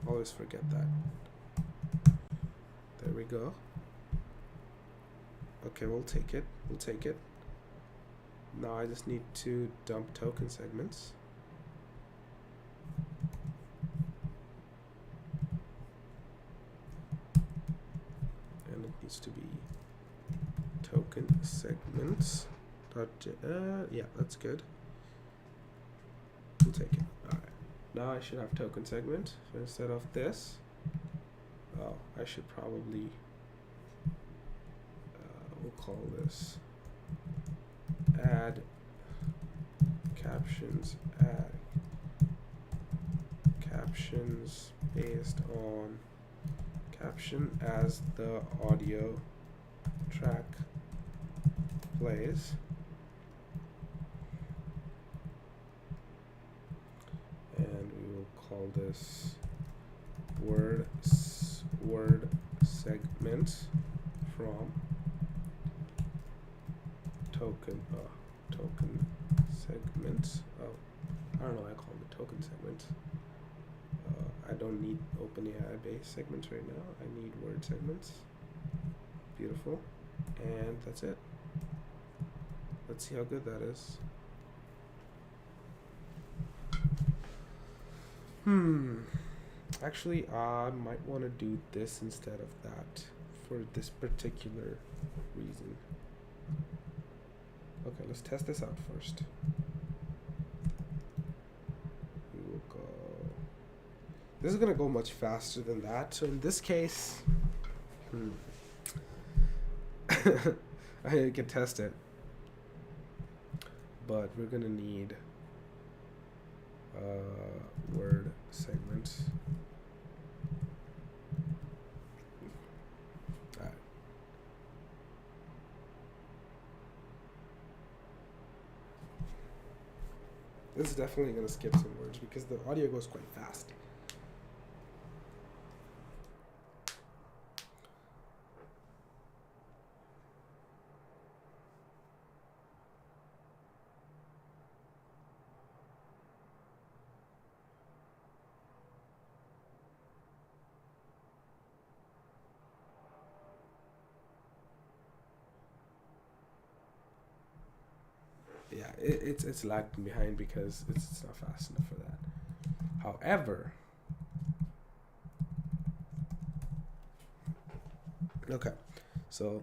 Always forget that. There we go. Okay, we'll take it. We'll take it. Now I just need to dump token segments. And it needs to be token segments. Yeah, that's good. We'll take it. Alright. Now I should have token segment. So instead of this, I should probably we'll call this add captions, add captions based on caption as the audio track plays. And we will call this word segment from token segment. Oh, I don't know why I call it token segment. I don't need OpenAI based segments right now. I need word segments. Beautiful. And that's it. Let's see how good that is. Actually, I might want to do this instead of that for this particular reason. Okay, let's test this out first. We will go. This is gonna go much faster than that. So in this case, I can test it, but we're gonna need word segment. All right. This is definitely gonna skip some words because the audio goes quite fast. Yeah, it's lagging behind because it's not fast enough for that. However, okay, so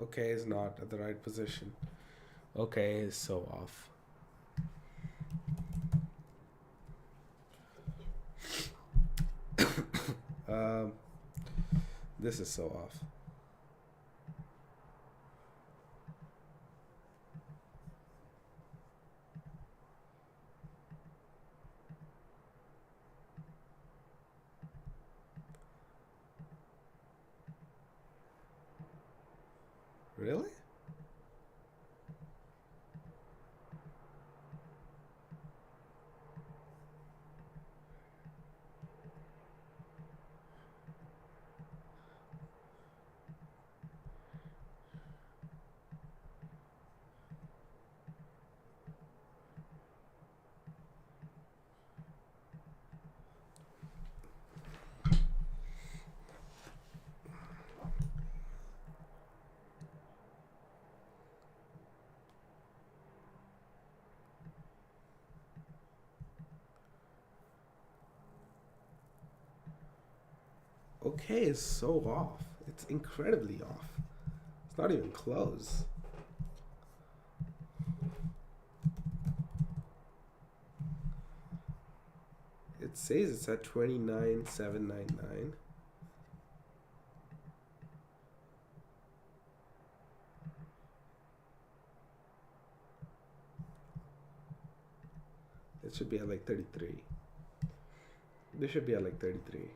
okay is not at the right position. Okay is so off. This is so off. Really? Okay is so off. It's incredibly off. It's not even close. It says it's at 29,799. It should be at like 33. This should be at like 33.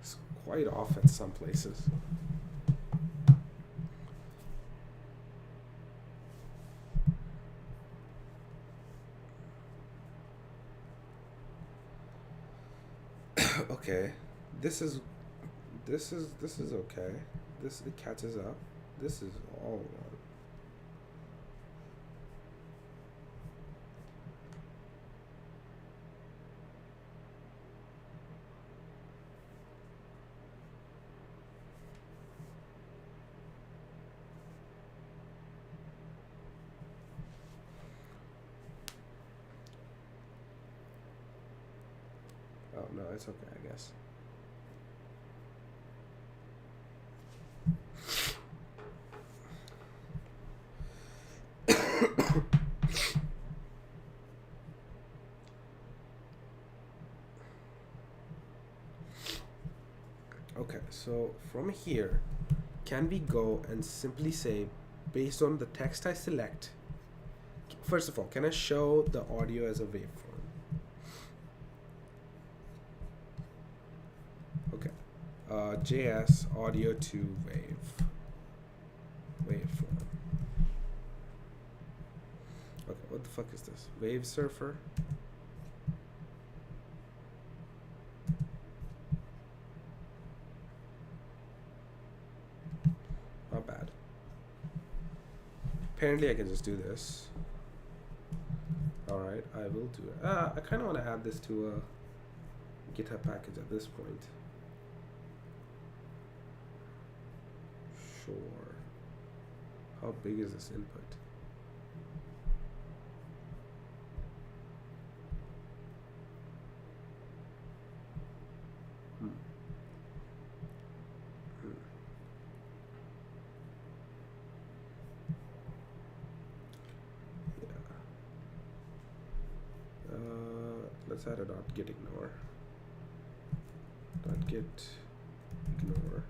It's quite off at some places. Okay, this is okay. This, it catches up. This is all wrong. no, it's okay, I guess. Okay, so from here, can we go and simply say, based on the text I select, first of all, can I show the audio as a waveform? Okay, JS audio to waveform. Okay, what the fuck is this? Wave surfer? Not bad. Apparently I can just do this. Alright, I will do it. I kind of want to add this to a GitHub package at this point. Sure. How big is this input? Let's add a dot get ignore. Dot get ignore.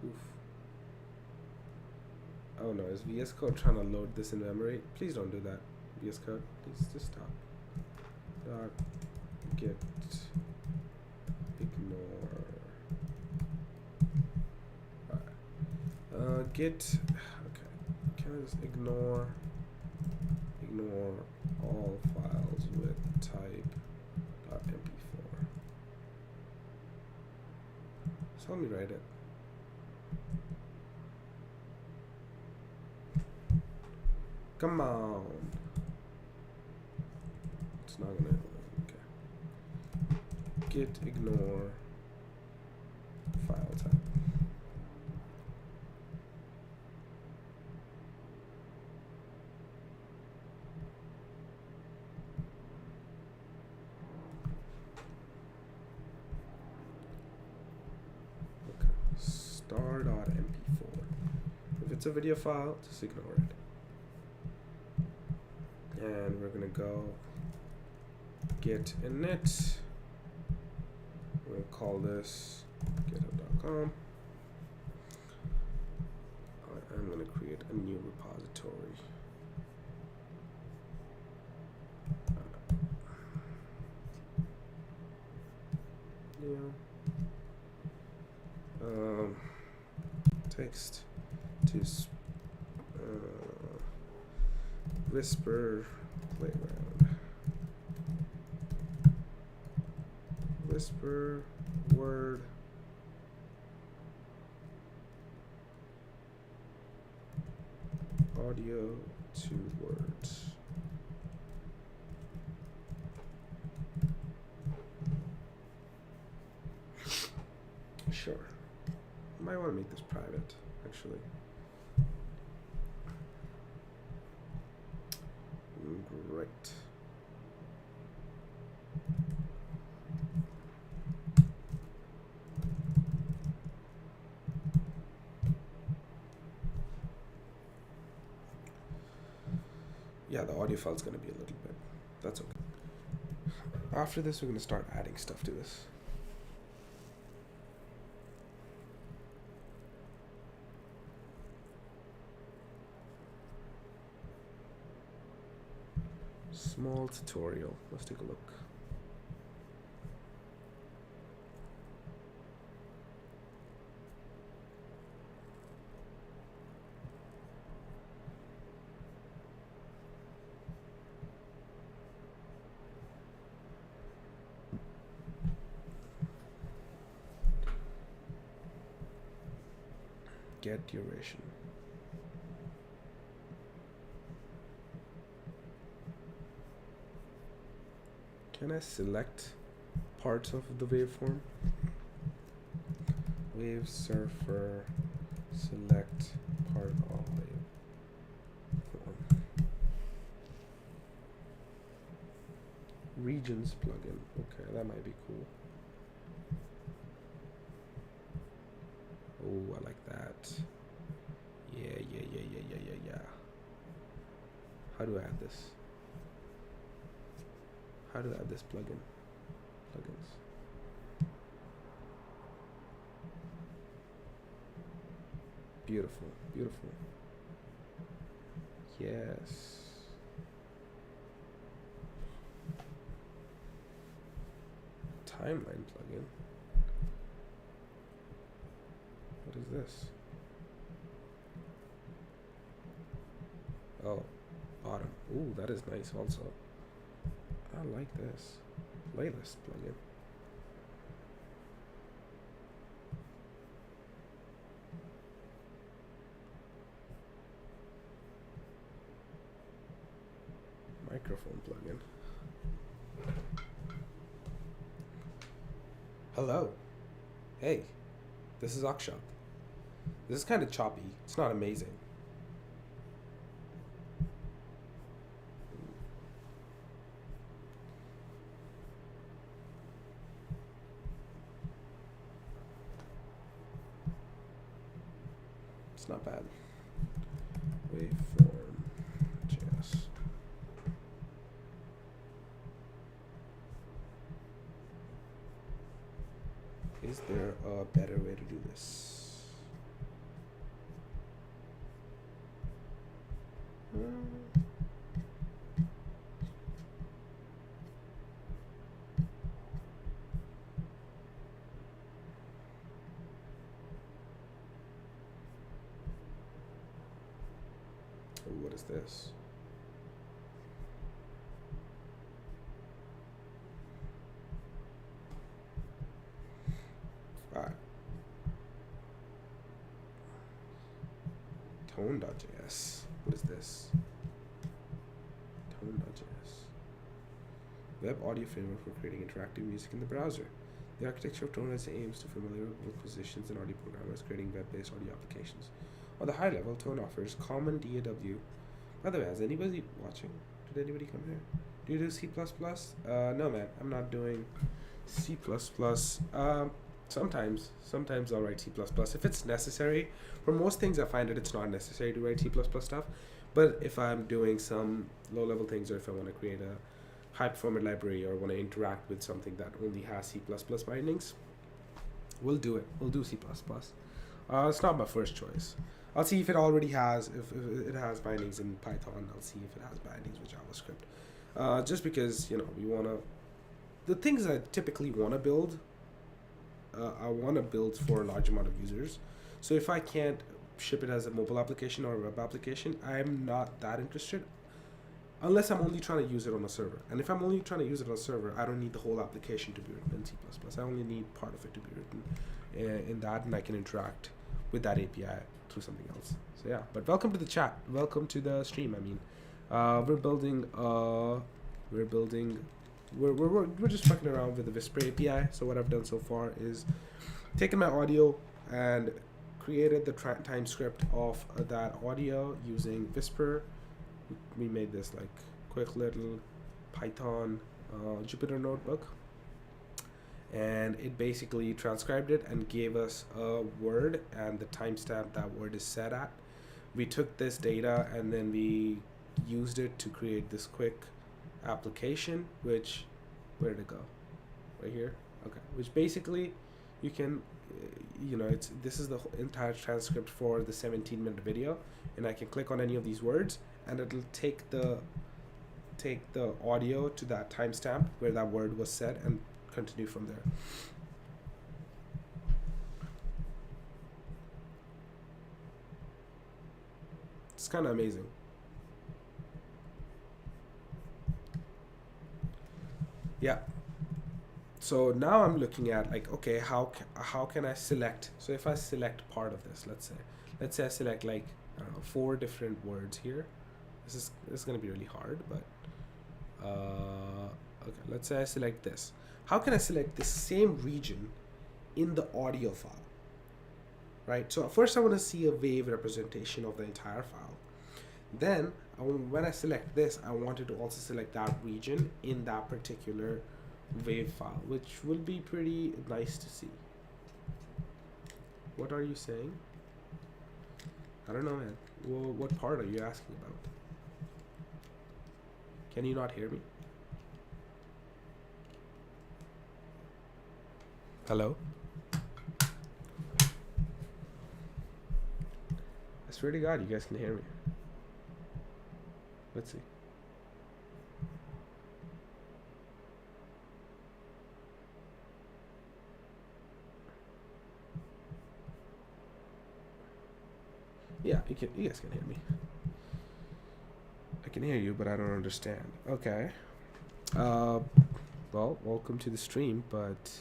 Oof. Oh no, is VS Code trying to load this in memory? Please don't do that. VS Code, please just stop. Dot get ignore. Alright. Get, okay. Can I just ignore all files with type .mp4. So let me write it. Come on. It's not gonna, okay. Git ignore file type. Star.mp4. If it's a video file, just ignore it. And we're gonna go get init. We'll call this github.com. I'm gonna create a new repository. Text to whisper playground. Whisper word audio to words. Sure. Might want to make this private, actually. Great. Yeah, the audio file is going to be a little bit. That's okay. After this, we're going to start adding stuff to this. Small tutorial. Let's take a look. Get duration. Can I select parts of the waveform? Wave surfer, select part of waveform. regions plugin. Okay, that might be cool. Oh, I like that. Yeah. How do I add this? How do I add this plugin? Plugins. Beautiful, beautiful. Yes. Timeline plugin. What is this? Oh, bottom. Ooh, that is nice also. I like this. Playlist plugin. Microphone plugin. Hello. Hey, this is Akshat. This is kind of choppy. It's not amazing. It's not bad. Waveform. JS. Is there a better way to do this? What is this? Tone.js. What is this? Tone.js. Web audio framework for creating interactive music in the browser. The architecture of Tone has aims to familiar with musicians and audio programmers creating web-based audio applications. On the high level, Tone offers common DAW. By the way, has anybody watching? Did anybody come here? Do you do C++? No, man. I'm not doing C++. Sometimes I'll write C++ if it's necessary. For most things, I find that it's not necessary to write C++ stuff. But if I'm doing some low-level things, or if I want to create a high-performance library, or want to interact with something that only has C++ bindings, we'll do it. We'll do C++. It's not my first choice. I'll see if it already has, if it has bindings in Python. I'll see if it has bindings with JavaScript. Just because, we want to, the things I typically want to build, I want to build for a large amount of users. So if I can't ship it as a mobile application or a web application, I'm not that interested, unless I'm only trying to use it on a server. And if I'm only trying to use it on a server, I don't need the whole application to be written in C++. I only need part of it to be written in that, and I can interact with that API through something else. So yeah, but welcome to the chat. Welcome to the stream. I mean, we're just fucking around with the Whisper API. So what I've done so far is taken my audio and created the time script of that audio using Whisper. We made this like quick little Python Jupyter notebook, and it basically transcribed it and gave us a word and the timestamp that word is set at. We took this data and then we used it to create this quick application, which, where did it go? Right here? Okay. Which basically you can, this is the entire transcript for the 17-minute video, and I can click on any of these words and it'll take the audio to that timestamp where that word was said and continue from there. It's kind of amazing. Yeah. So now I'm looking at like, okay, how can I select? So if I select part of this, let's say I select like, I don't know, 4 different words here. This is going to be really hard, but okay, let's say I select this. How can I select the same region in the audio file? Right? So first I want to see a wave representation of the entire file. Then when I select this, I wanted to also select that region in that particular wave file, which will be pretty nice to see. What are you saying? I don't know, man. Well, what part are you asking about? Can you not hear me? Hello? I swear to God, you guys can hear me. Let's see. Yeah, you guys can hear me. I can hear you, but I don't understand. Okay. Well, welcome to the stream, but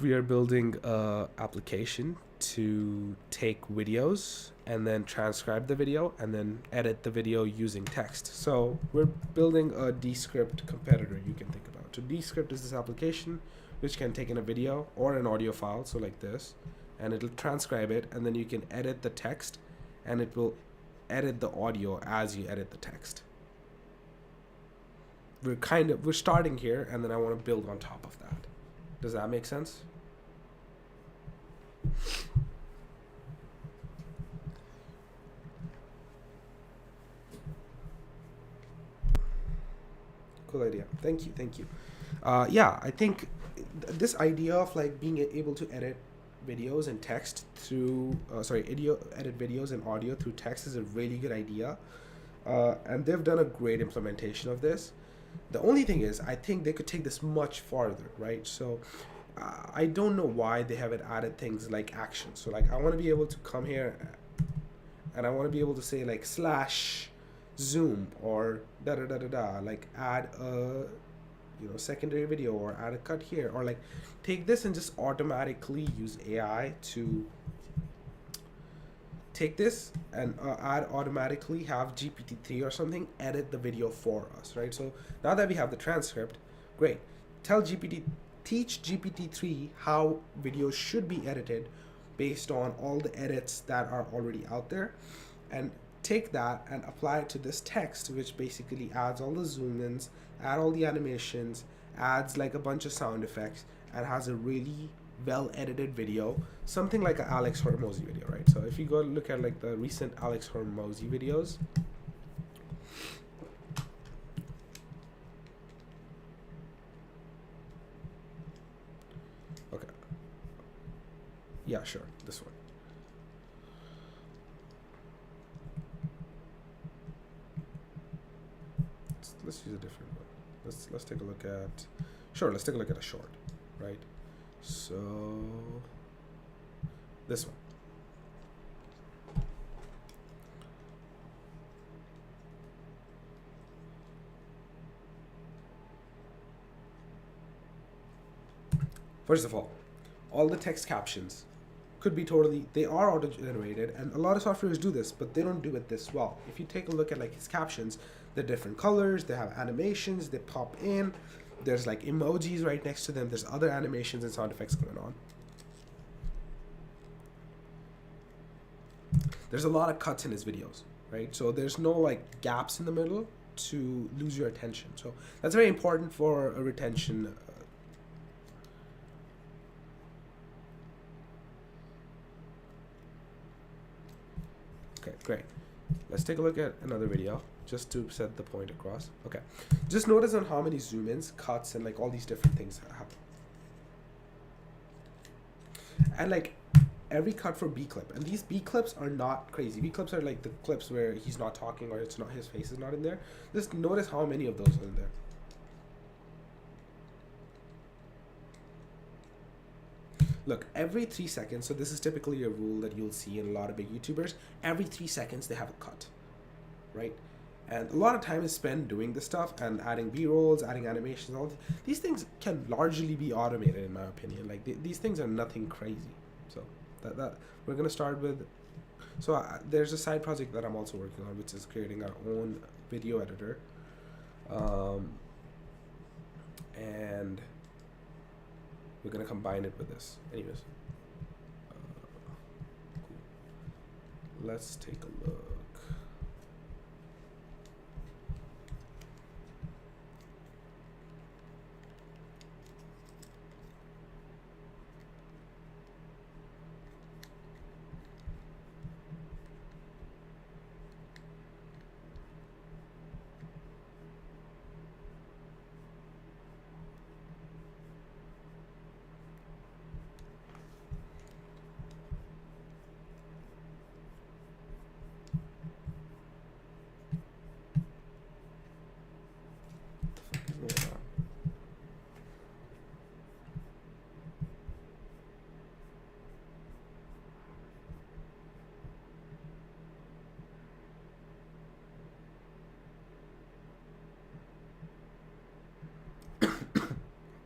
we are building a application to take videos and then transcribe the video and then edit the video using text. So we're building a Descript competitor you can think about. So Descript is this application which can take in a video or an audio file, so like this, and it'll transcribe it, and then you can edit the text and it will edit the audio as you edit the text. We're starting here, and then I want to build on top of that. Does that make sense? Cool idea. Thank you. Yeah, I think this idea of like being able to edit videos and text through edit videos and audio through text is a really good idea, and they've done a great implementation of this. The only thing is, I think they could take this much farther, right? So I don't know why they haven't added things like actions. So like I want to be able to come here and I want to be able to say like slash zoom or da da da da da, like add a secondary video or add a cut here, or like take this and just automatically use AI to take this and add automatically have GPT-3 or something edit the video for us, right? So now that we have the transcript, great. Teach GPT-3 how videos should be edited based on all the edits that are already out there, and take that and apply it to this text, which basically adds all the zoom ins, add all the animations, adds like a bunch of sound effects, and has a really well edited video, something like an Alex Hormozy video, right? So if you go look at like the recent Alex Hormozy videos, okay, yeah, sure, this one. Let's use a different one. Let's take a look at, sure, let's take a look at a short, right? So this one. First of all the text captions could be they are auto-generated, and a lot of softwares do this, but they don't do it this well. If you take a look at like his captions, they're different colors, they have animations, they pop in, there's like emojis right next to them, there's other animations and sound effects going on. There's a lot of cuts in his videos, right? So there's no like gaps in the middle to lose your attention. So that's very important for a retention. Okay, great. Let's take a look at another video just to set the point across. Okay, just notice on how many zoom ins, cuts, and like all these different things happen. And like every cut for B clip, and these B clips are not crazy. B clips are like the clips where he's not talking or it's not, his face is not in there. Just notice how many of those are in there. Look, every 3 seconds, so this is typically a rule that you'll see in a lot of big YouTubers, every 3 seconds they have a cut, right? And a lot of time is spent doing this stuff and adding B-rolls, adding animations, all these things can largely be automated in my opinion. Like these things are nothing crazy. So that we're gonna start with. So there's a side project that I'm also working on, which is creating our own video editor. And we're gonna combine it with this. Anyways, cool. let's take a look.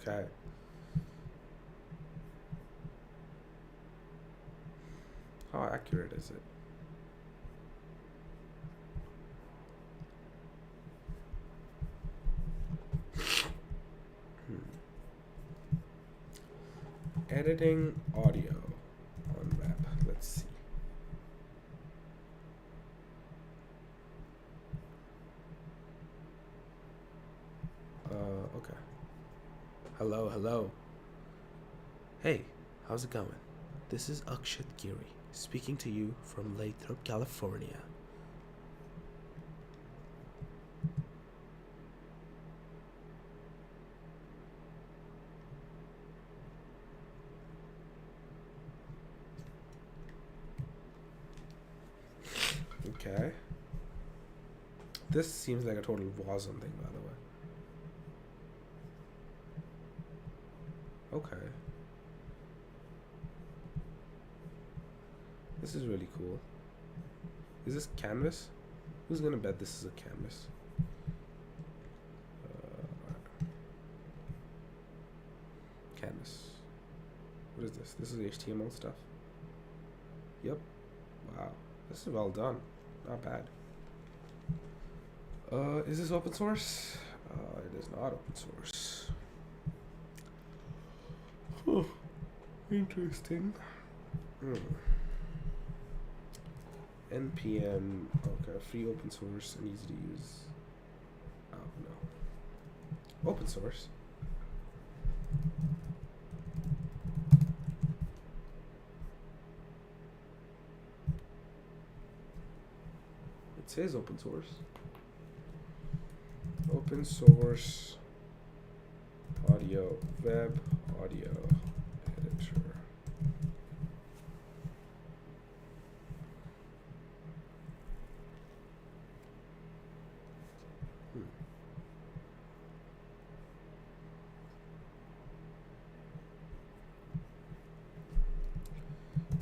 Okay. How accurate is it? Editing audio on web. Let's see. Okay. Hello, hello. Hey, how's it going? This is Akshat Giri, speaking to you from Lathrop, California. Okay. This seems like a total Wasm thing, by the way. Okay. This is really cool. Is this canvas? Who's gonna bet this is a canvas? Canvas. What is this? This is HTML stuff. Yep. Wow. This is well done. Not bad. Is this open source? It is not open source. Oh, interesting. NPM, okay, free open source and easy to use. Oh no. Open source. It says open source. Open source audio, web audio editor.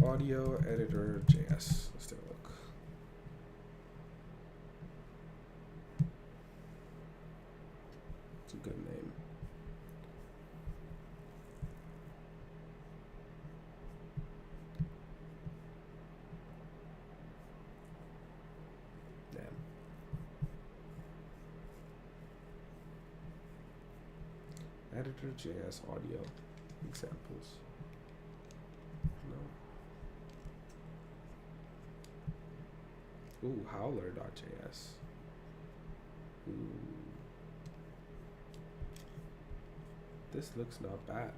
Audio editor JS. Let's take a look. It's a good name. Damn. Editor JS audio examples. No. Ooh, howler.js. Ooh. This looks not bad.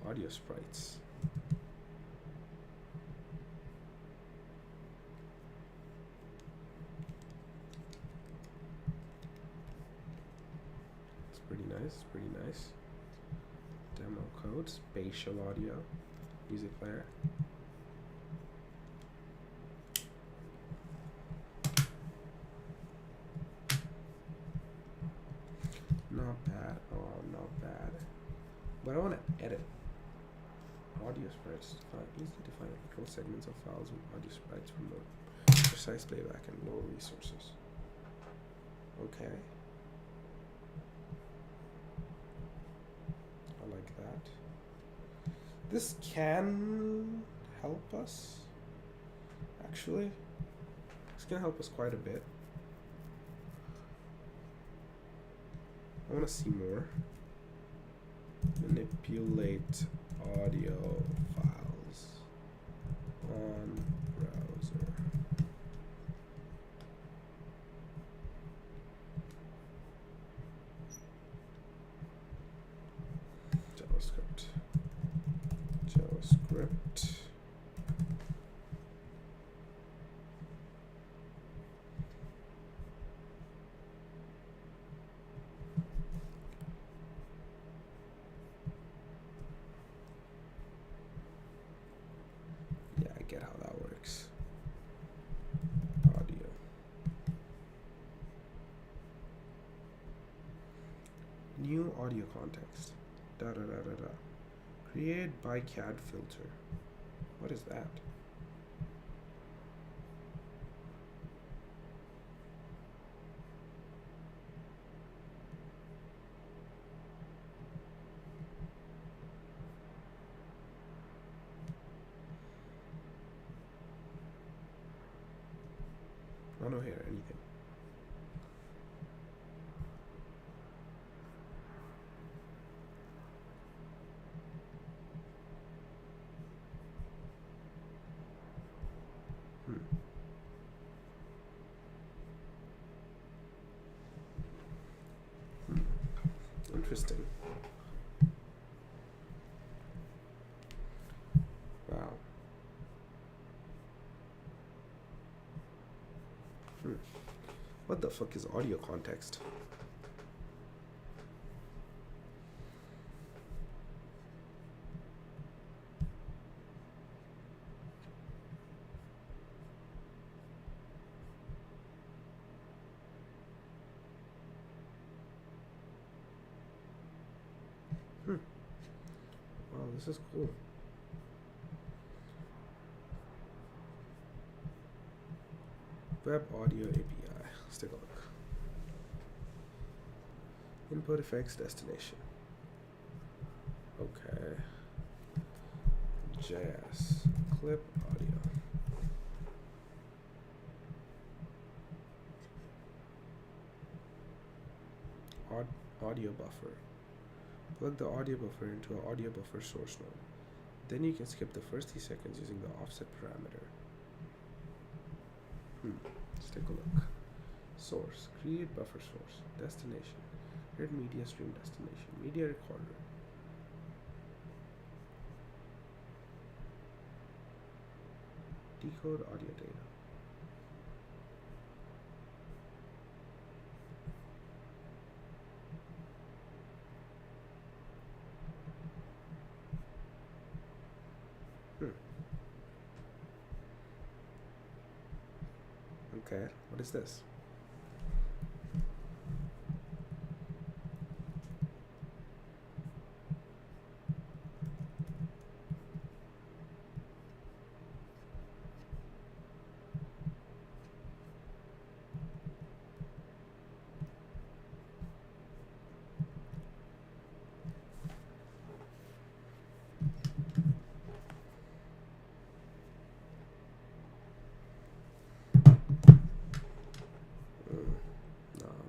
Audio sprites. It's pretty nice, pretty nice. Demo code, spatial audio, music player. Not bad. Oh, not bad. But I want to edit audio sprites. Easy to find control segments of files with audio sprites from the precise playback and low resources. Okay. I like that. This can help us. Actually, it's gonna help us quite a bit. I want to see more. Manipulate audio files on browser. audio context. Da da da da da. Create by CAD filter. What is that? I don't hear anything. Interesting. Wow. What the fuck is audio context? Wow, this is cool. Web audio API. Let's take a look. Input effects destination. Okay. JS. Clip audio. Audio buffer. Plug the audio buffer into an audio buffer source node. Then you can skip the first 3 seconds using the offset parameter. Let's take a look. Source. Create buffer source. Destination. Create media stream destination. Media recorder. Decode audio data. Okay, what is this?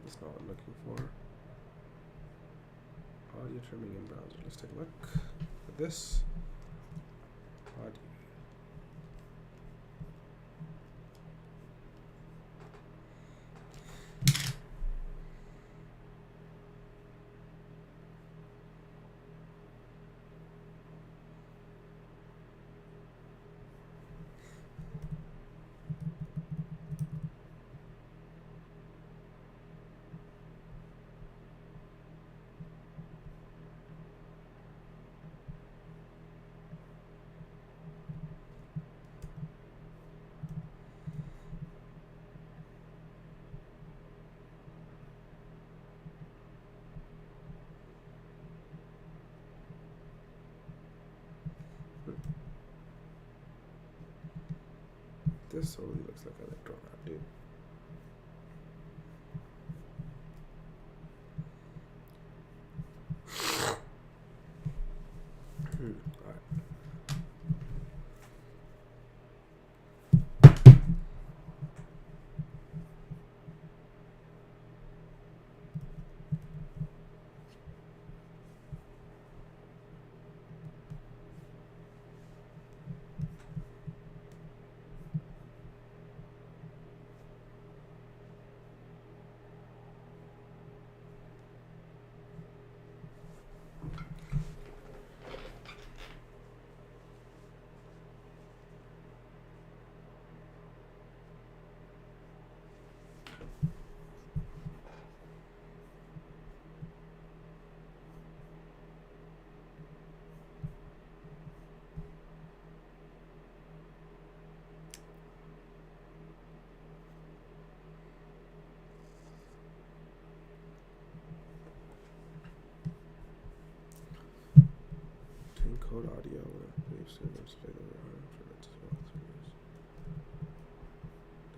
That's not what I'm looking for. Audio trimming in browser. Let's take a look at this. Audio. This totally looks like an Electron app, dude. Alright.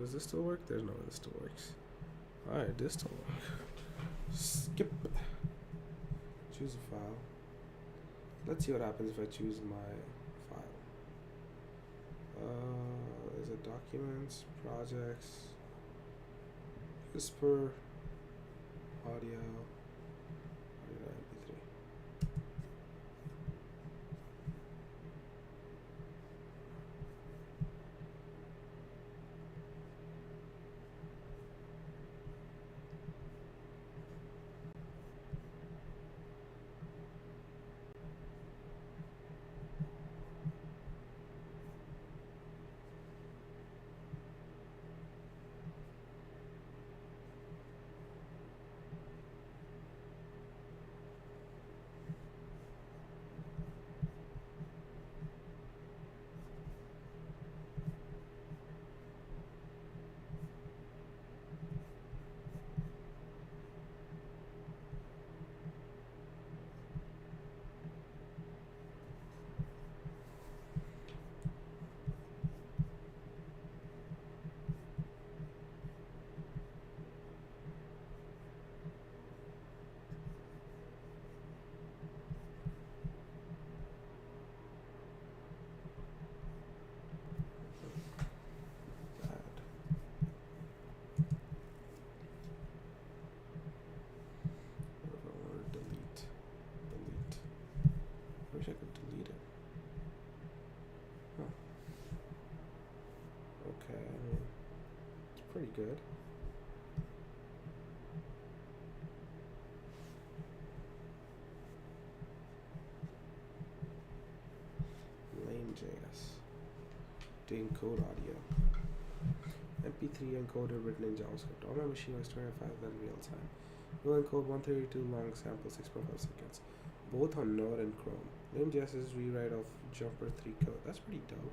Does this still work? There's no way this still works. Alright, this still works. Skip. Choose a file. Let's see what happens if I choose my file. Is it documents, projects, Whisper, audio, MP3. Wish I could delete it. Huh. Okay, I mean, it's pretty good. Lame.js to encode audio. MP3 encoder written in JavaScript. All my machine was 25 in real time. Will encode 132 long sample 6.5 seconds. Both on Node and Chrome. Lame.js is rewrite of Jumper 3 code. That's pretty dope.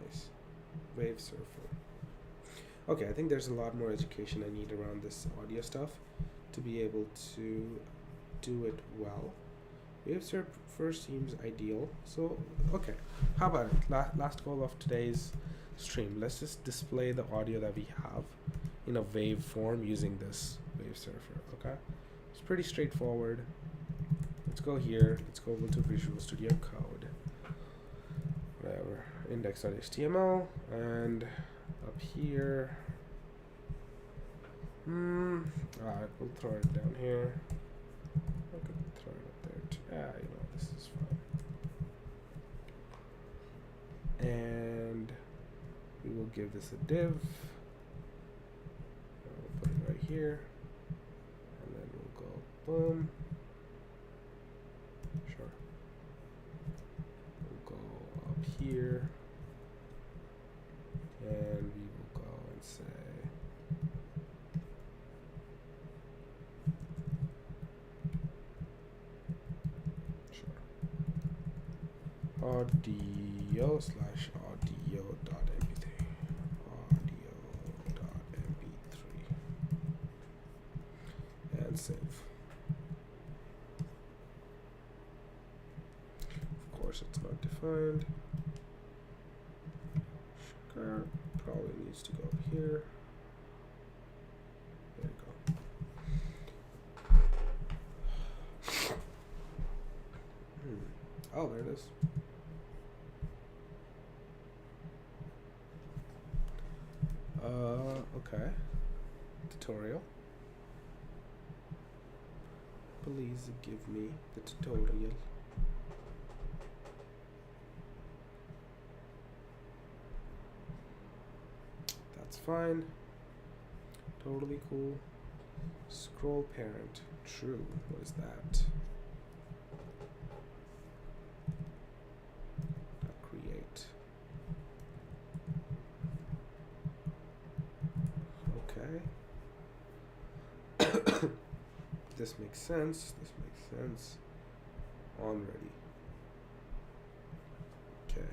Nice. Wave surfer. Okay, I think there's a lot more education I need around this audio stuff to be able to do it well. Wave surfer seems ideal. So, okay. How about it? Last goal of today's stream. Let's just display the audio that we have in a waveform using this wave surfer. Okay, it's pretty straightforward. Let's go here. Let's go over to Visual Studio Code, whatever, index.html, and up here. Alright, we'll throw it down here. I could throw it up there too. You know, this is fine. And we will give this a div. Put it right here, and then we'll go boom. Sure. We'll go up here, and we will go and say audio slash audio dot mp3 audio dot mp3 and save. Of course, it's not defined. Sure, probably needs to go up here. There you go. Oh, there it is. Okay. Tutorial. Please give me the tutorial. That's fine. Totally cool. Scroll parent. True. What is that? Create. Okay. This makes sense. This makes sense. On ready. Okay.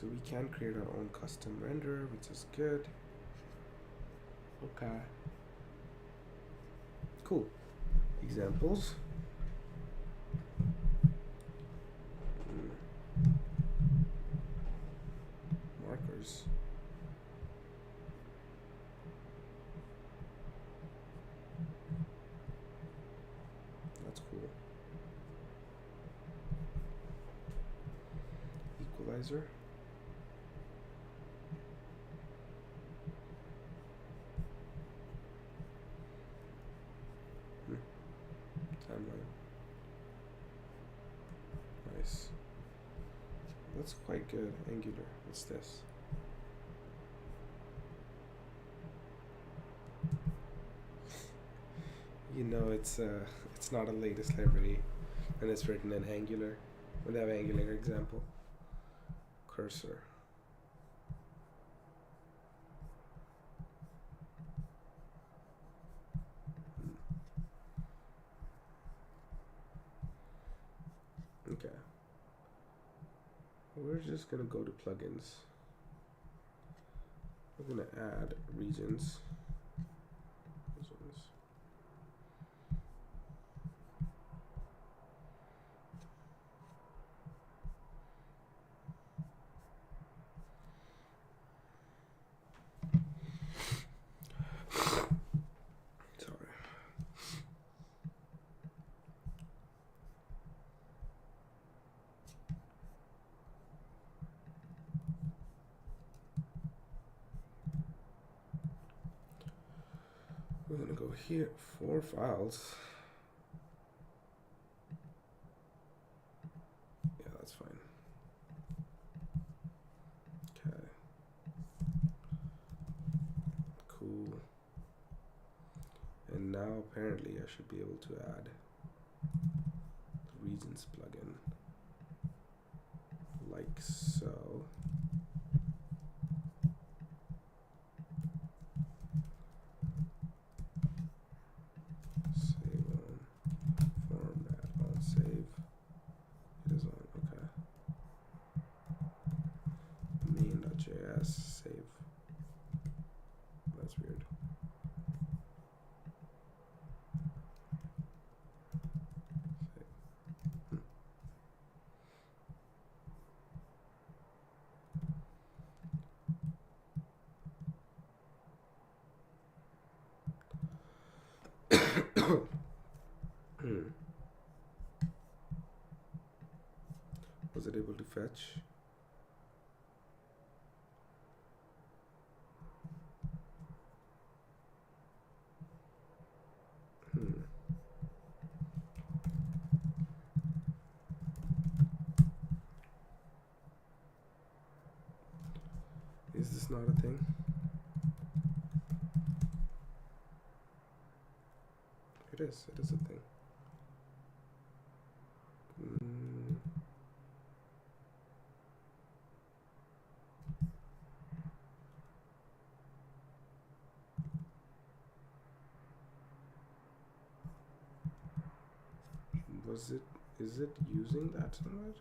So we can create our own custom render, which is good. Okay. Cool. Examples. Markers. That's cool. Equalizer. Timeline. Nice. That's quite good. Angular. What's this? You know, it's not a latest library, and it's written in Angular. We have Angular example. Cursor. Okay. We're just gonna go to plugins. We're gonna add regions. Sorry. We're gonna go here, 4 files. Yeah, that's fine. Okay. Cool. And now apparently I should be able to add the regions plugin like so. Save on, format on, save. It is on, okay. Main.js, save. That's weird. Was it able to fetch? Is this not a thing? It is a thing. Is it using that somewhere?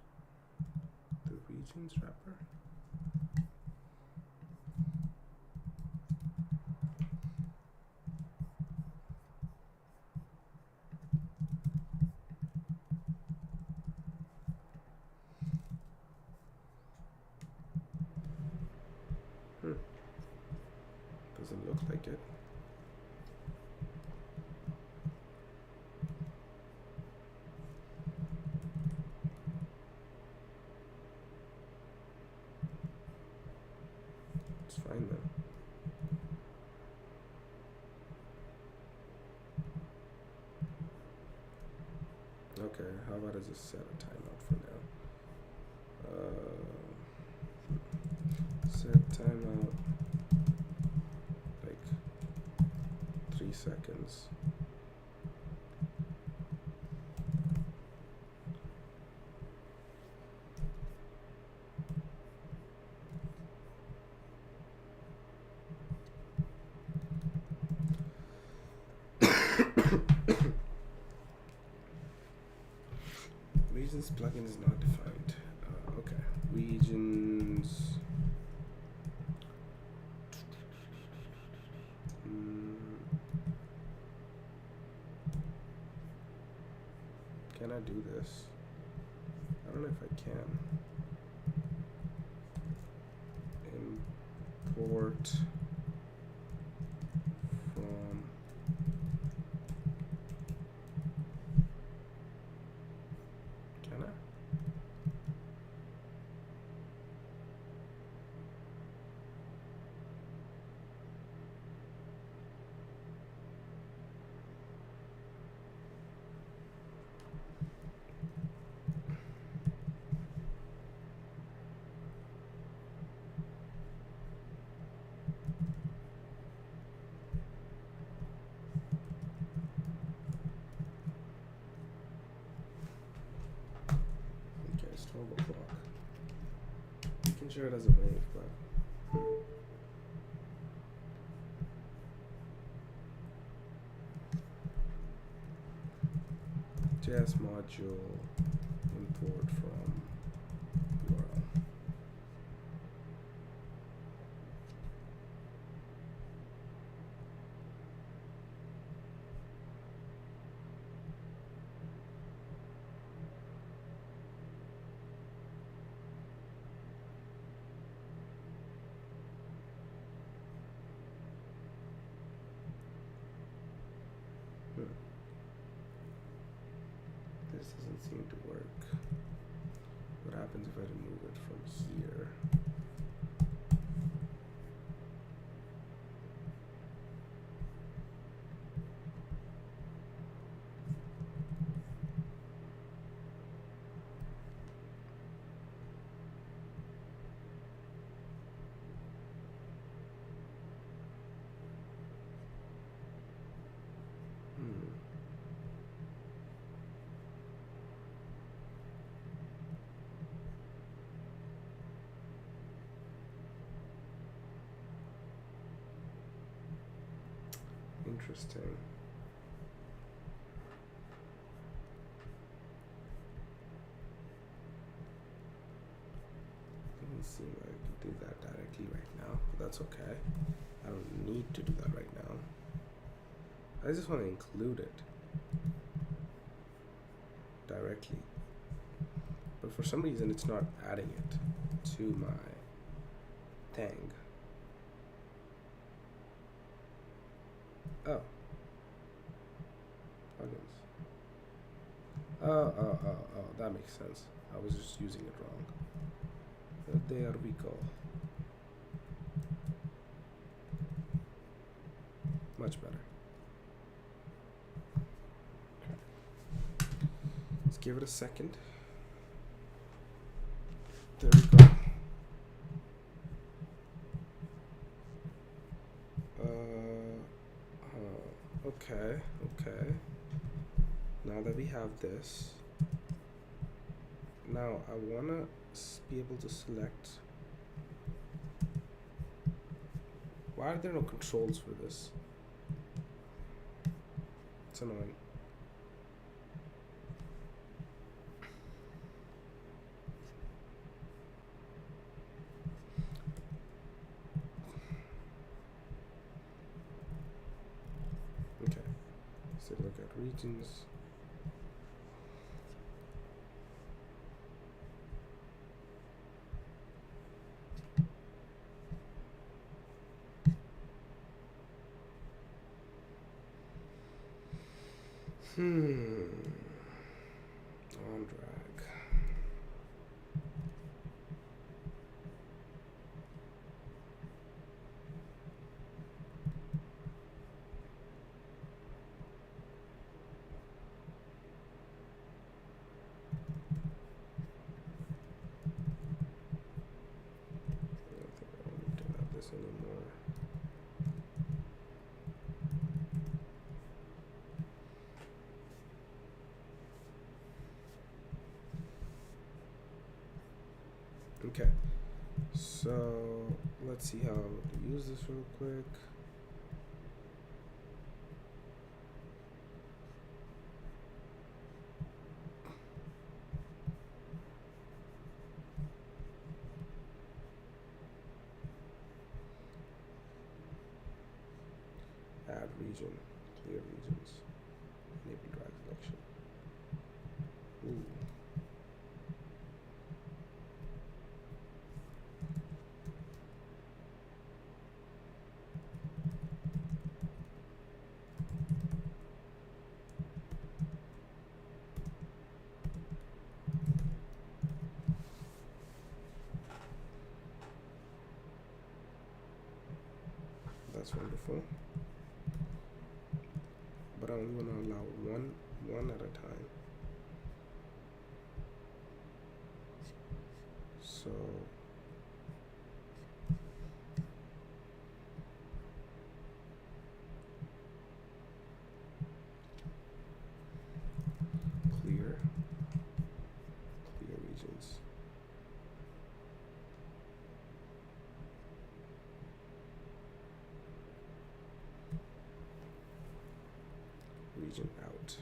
The regions wrapper? Doesn't look like it. It's fine then. Okay, how about I just set a timeout for now? Set timeout like 3 seconds. Regions plugin is not defined. Okay, regions. I do this? I don't know if I can. Import from can I? Okay, it's 12 o'clock. You can share it as a wave, but JS module import from URL. This doesn't seem to work. What happens if I remove it from here? Interesting. Doesn't seem like I can do that directly right now, but that's okay. I don't need to do that right now. I just want to include it directly. But for some reason it's not adding it to my thing. Oh. Plugins. Oh, that makes sense. I was just using it wrong. There we go. Much better. Okay. Let's give it a second. There we go. Okay. Now that we have this, now I wanna be able to select. Why are there no controls for this? It's annoying. Okay, so look at regions. On drag. I don't think I need to have this anymore. Okay, so let's see how to use this real quick. Add region, clear regions, enable drag selection. Ooh. That's wonderful. But I only want to allow one at a time. So clear regions. Region out.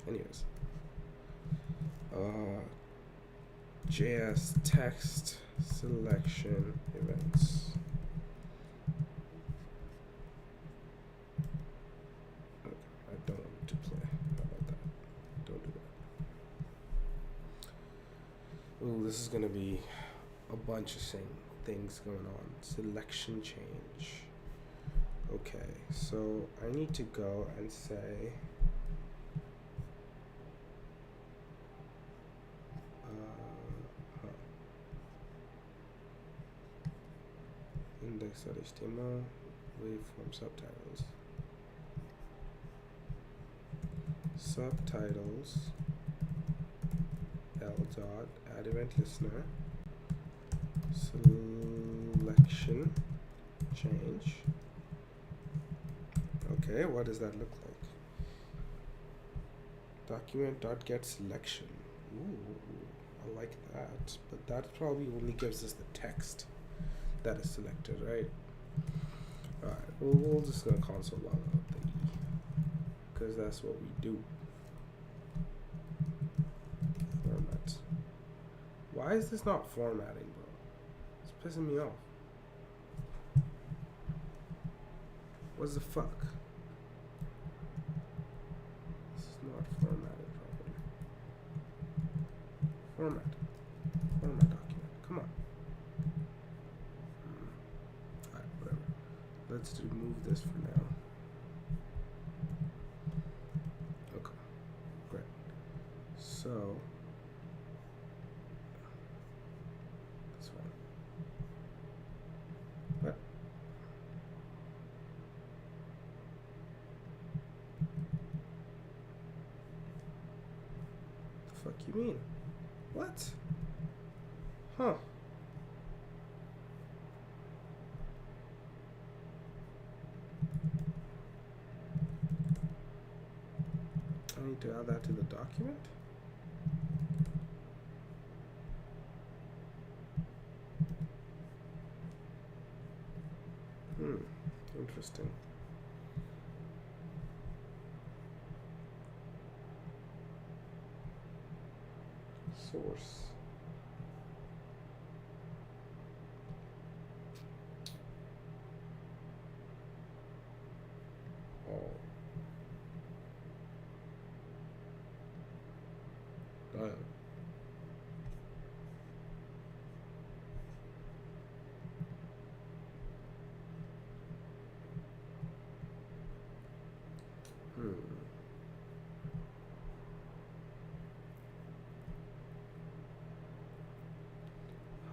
Anyways, JS text selection events. Okay, I don't want to play. How about that? Don't do that. Ooh, this is gonna be a bunch of things going on. Selection change. Okay, so I need to go and say index.html waveform subtitles. Subtitles L dot add event listener selection change. Okay, what does that look like? Document dot get selection. Ooh, I like that, but that probably only gives us the text that is selected, right? Alright, we're just gonna console log out the E, because that's what we do. Format. Why is this not formatting, bro? It's pissing me off. What the fuck? This is not formatted properly. Format document. Come on. Alright, whatever. Let's remove this for now. Okay, great. So that's fine. What? The fuck you mean? What? Huh. I need to add that to the document? Interesting. Source. Oh.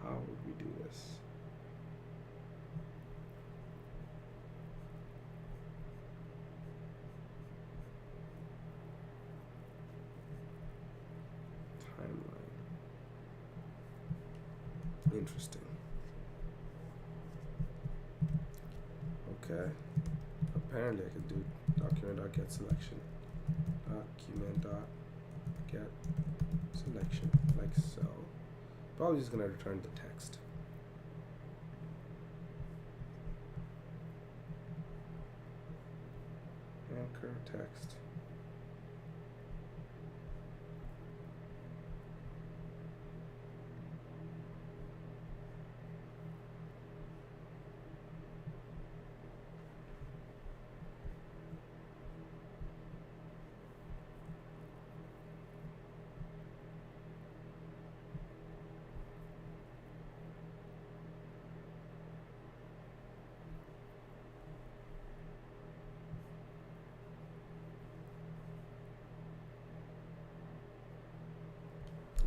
How would we do this? Timeline. Interesting. Okay. Apparently I could do document.get selection. Document.get selection, like so. Probably just gonna return the text. Anchor text.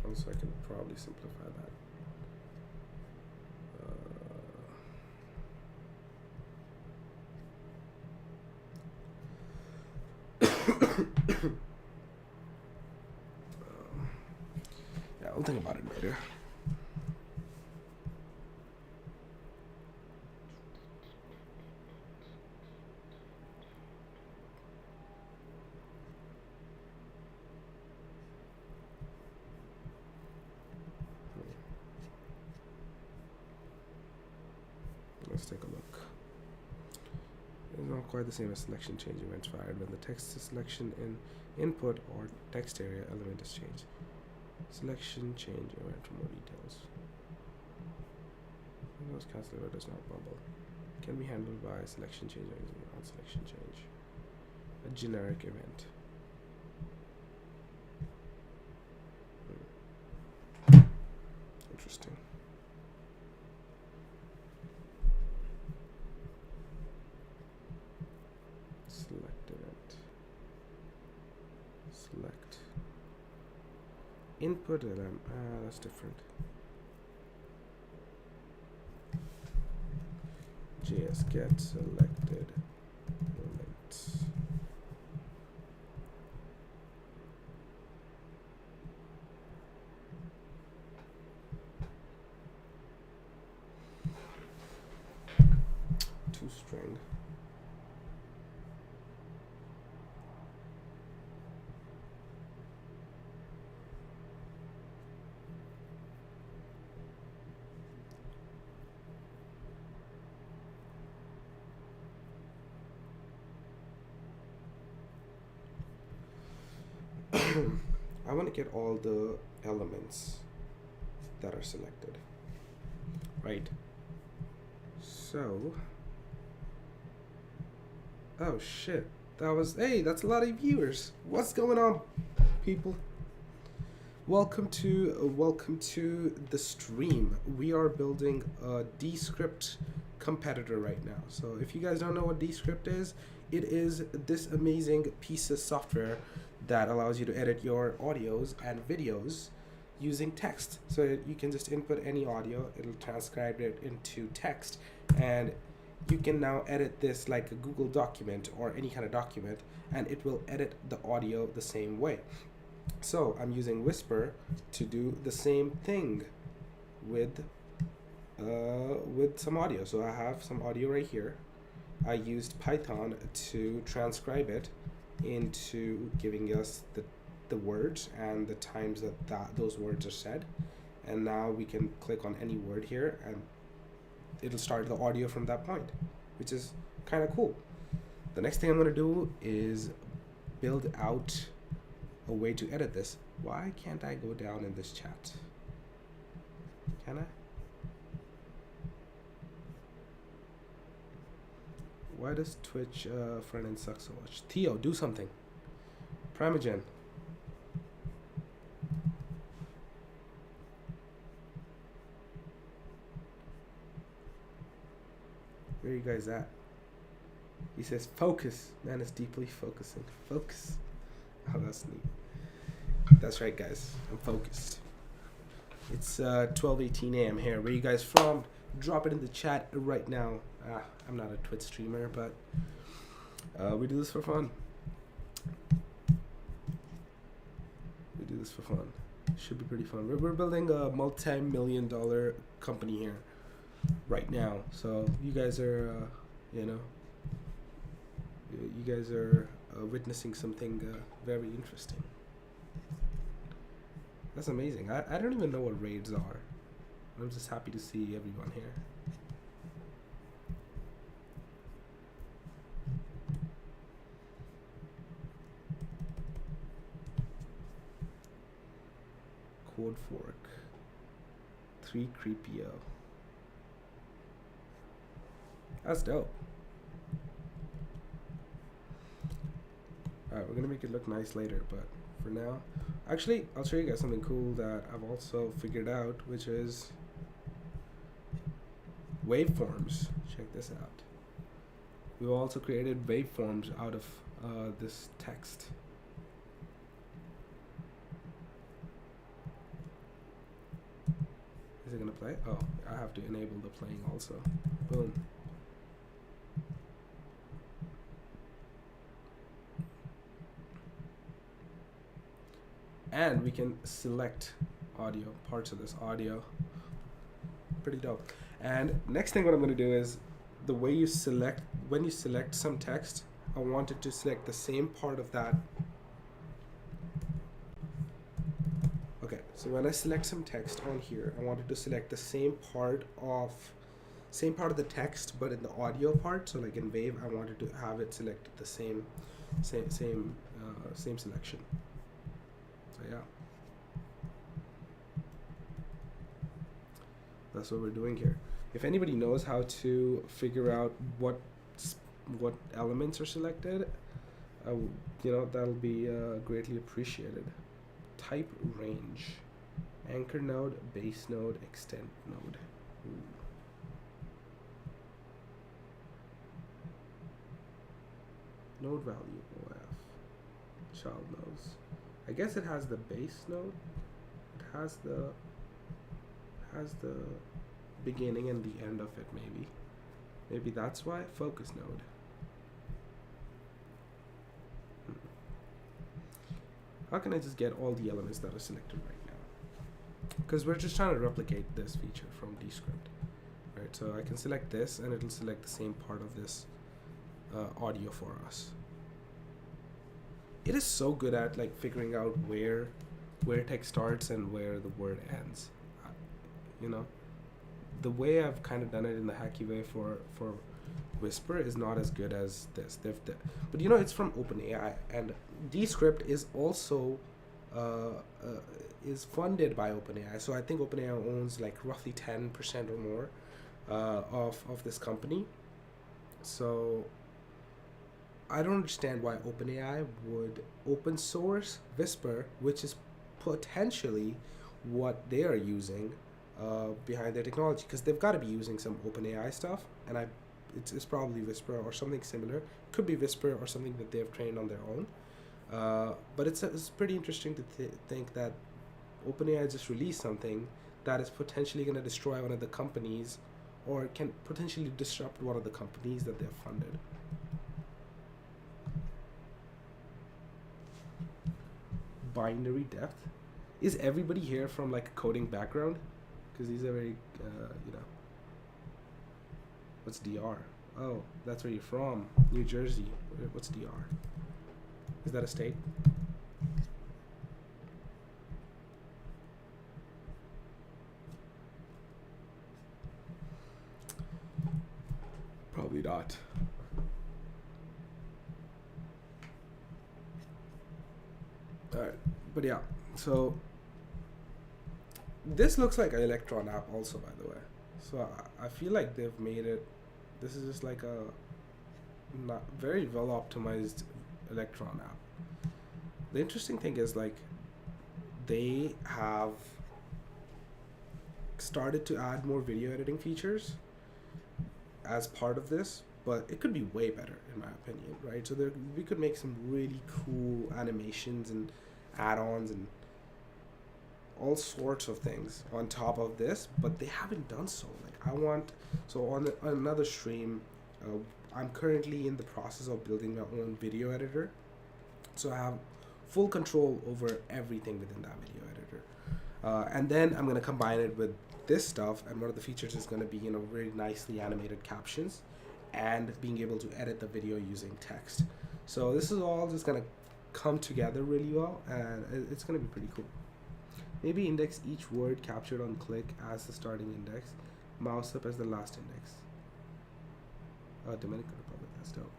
Also, I can probably simplify that. Yeah, I'll think about it later. Let's take a look. It's not quite the same as selection change event fired when the text selection in input or text area element is changed. Selection change event for more details. Windows cancel does not bubble. Can be handled by selection change or on selection change. A generic event. Interesting. Select event. Select. Input element. That's different. JS get selected elements. String. I want to get all the elements that are selected, right? So, oh shit, that's a lot of viewers. What's going on, people? Welcome to the stream. We are building a Descript competitor right now. So if you guys don't know what Descript is, it is this amazing piece of software that allows you to edit your audios and videos using text. So you can just input any audio, it'll transcribe it into text, and you can now edit this like a Google document or any kind of document, and it will edit the audio the same way. So I'm using Whisper to do the same thing with some audio. So I have some audio right here. I used Python to transcribe it into giving us the words and the times that those words are said. And now we can click on any word here and it'll start the audio from that point, which is kind of cool. The next thing I'm going to do is build out a way to edit this. Why can't I go down in this chat? Can I? Why does Twitch front end suck so much? Theo, do something. Primogen. Where are you guys at? He says focus. Man is deeply focusing. Focus. Oh, that's neat. That's right, guys. I'm focused. It's 12:18 a.m. here. Where you guys from? Drop it in the chat right now. I'm not a Twitch streamer, but we do this for fun. We do this for fun. Should be pretty fun. We're building a multi-million-dollar company here right now. So you guys are, you guys are witnessing something very interesting. That's amazing. I don't even know what raids are. I'm just happy to see everyone here. Code fork. 3 creepio. That's dope. Alright, we're gonna make it look nice later, but for now, actually, I'll show you guys something cool that I've also figured out, which is waveforms. Check this out. We've also created waveforms out of this text. Is it gonna play? Oh, I have to enable the playing also. Boom. And we can select audio, parts of this audio. Pretty dope. And next thing what I'm gonna do is the way you select, when you select some text, I want it to select the same part of that. Okay, so when I select some text on here, I wanted to select the same part of the text, but in the audio part. So like in Wave, I wanted to have it selected the same selection. So yeah, that's what we're doing here. If anybody knows how to figure out what elements are selected, that'll be greatly appreciated. Type range, anchor node, base node, extend node. Ooh. Node value OF, child nodes. I guess it has the base node. It has the beginning and the end of it. Maybe that's why. Focus node. How can I just get all the elements that are selected right now? Because we're just trying to replicate this feature from Descript, right? So I can select this, and it'll select the same part of this audio for us. It is so good at like figuring out where text starts and where the word ends. The way I've kind of done it in the hacky way for Whisper is not as good as this. But it's from OpenAI, and Descript is also is funded by OpenAI. So I think OpenAI owns like roughly 10% or more of this company. So I don't understand why OpenAI would open source Whisper, which is potentially what they are using behind their technology, because they've got to be using some OpenAI stuff, and it's probably Whisper or something similar. Could be Whisper or something that they've trained on their own. But it's pretty interesting to think that OpenAI just released something that is potentially going to destroy one of the companies, or can potentially disrupt one of the companies that they've funded. Binary depth. Is everybody here from like a coding background? Because these are very, what's DR? Oh, that's where you're from. New Jersey. What's DR? Is that a state? Probably not. Alright, but yeah, so this looks like an Electron app also, by the way. So I feel like they've made it, this is just like a not very well optimized Electron app. The interesting thing is like they have started to add more video editing features as part of this, but it could be way better in my opinion, right? So we could make some really cool animations and add-ons and all sorts of things on top of this, but they haven't done so. On another stream, I'm currently in the process of building my own video editor, so I have full control over everything within that video editor, and then I'm going to combine it with this stuff, and one of the features is going to be very nicely animated captions and being able to edit the video using text. So this is all just going to come together really well, and it's going to be pretty cool. Maybe index each word captured on click as the starting index, mouse up as the last index. Dominican Republic, that's dope.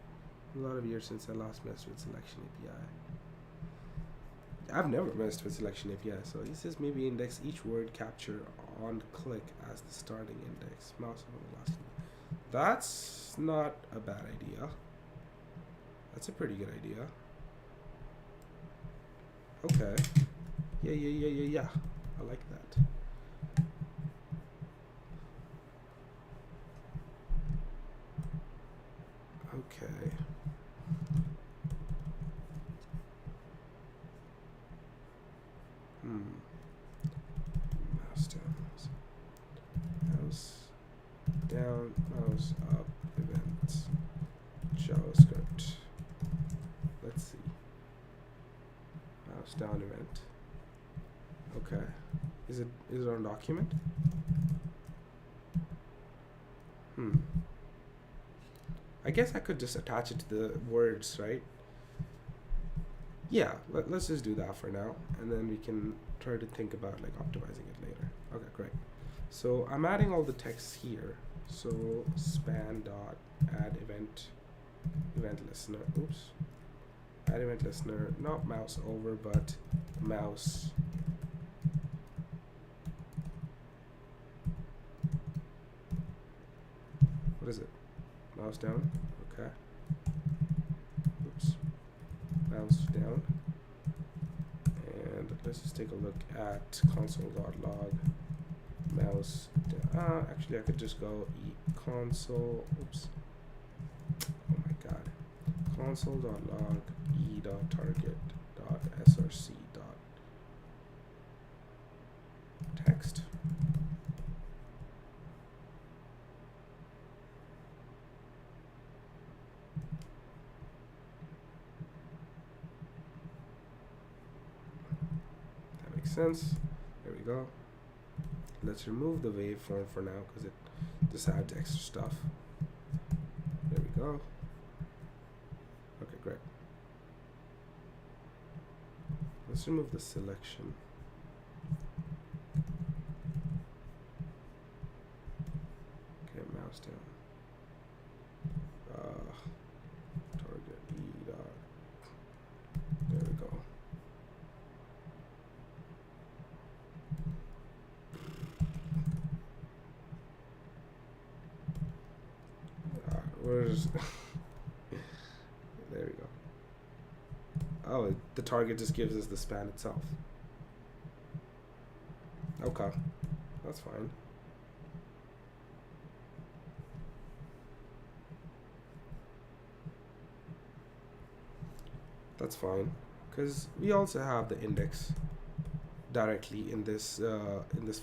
A lot of years since I last messed with Selection API. I've never messed with Selection API, so he says maybe index each word capture on click as the starting index, mouse up on the last index. That's not a bad idea. That's a pretty good idea. Okay. Yeah. I like that. Okay. Master. down, mouse up, event, JavaScript. Let's see. Mouse down, event. Okay. Is it on document? I guess I could just attach it to the words, right? Yeah, let's just do that for now, and then we can try to think about like optimizing it later. Okay, great. So I'm adding all the text here. So span dot add event listener. Oops. Add event listener, not mouse over, but mouse. What is it? Mouse down. Okay. Oops. Mouse down. And let's just take a look at console.log. Mouse down. Actually, I could just go console. Oops. Oh my god. Console.log e.target.src.text. Sense. There we go. Let's remove the waveform for now because it just adds extra stuff. There we go. Okay, great. Let's remove the selection. Okay, mouse down. Target E dot. There we go. Where's there we go. Oh, the target just gives us the span itself. Okay, that's fine. That's fine, because we also have the index directly in this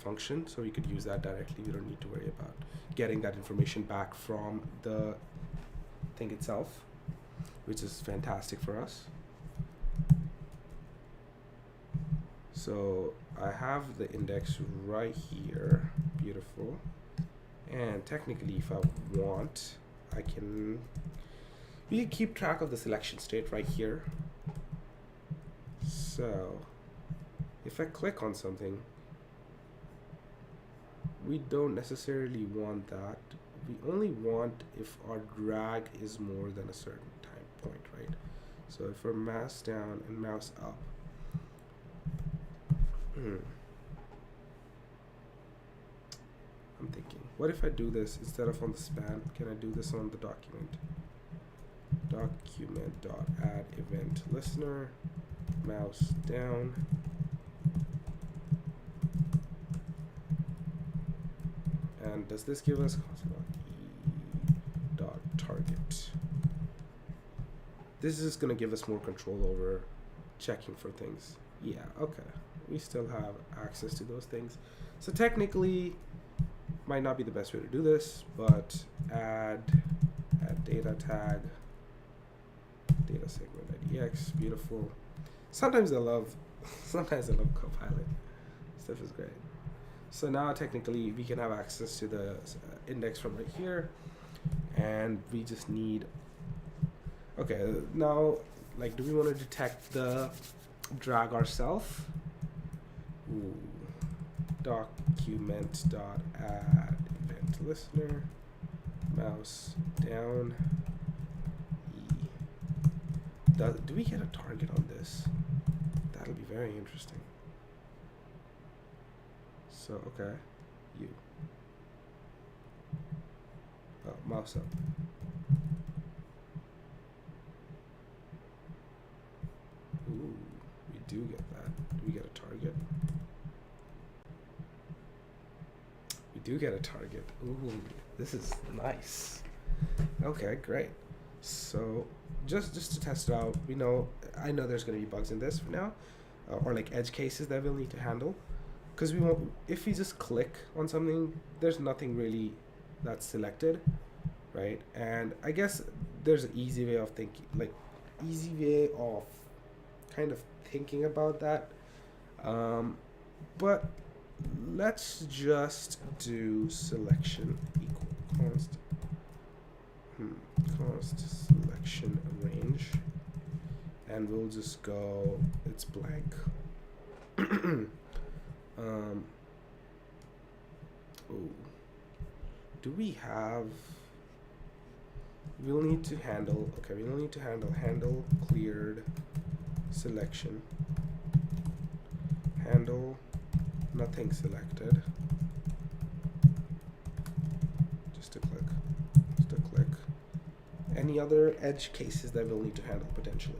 function, so we could use that directly. We don't need to worry about getting that information back from the thing itself, which is fantastic for us. So I have the index right here. Beautiful. And technically, if I want, we can keep track of the selection state right here. So if I click on something, we don't necessarily want that. We only want if our drag is more than a certain time point, right? So if we're mouse down and mouse up, I'm thinking, what if I do this instead of on the span? Can I do this on the document? Document dot add event listener, mouse down. And does this give us e.target? This is going to give us more control over checking for things. Yeah, okay. We still have access to those things. So technically, might not be the best way to do this, but add data tag, data segment IDX, beautiful. Sometimes I love Copilot. Stuff is great. So now technically we can have access to the index from right here, and we just need, okay, now like, do we want to detect the drag ourselves? Document dot add event listener, mouse down. Do we get a target on this? That'll be very interesting. So okay, mouse up. Ooh, we do get that. Do we get a target? We do get a target. Ooh, this is nice. Okay, great. So just to test it out, I know there's going to be bugs in this for now, or like edge cases that we'll need to handle, because we won't. If we just click on something, there's nothing really that's selected, right? And I guess there's an easy way of thinking, like easy way of kind of thinking about that. But let's just do selection equal const selection range, and we'll just go it's blank. Oh, do we have? We'll need to handle. Okay, we'll need to handle cleared selection. Handle nothing selected. Just a click. Just a click. Any other edge cases that we'll need to handle potentially?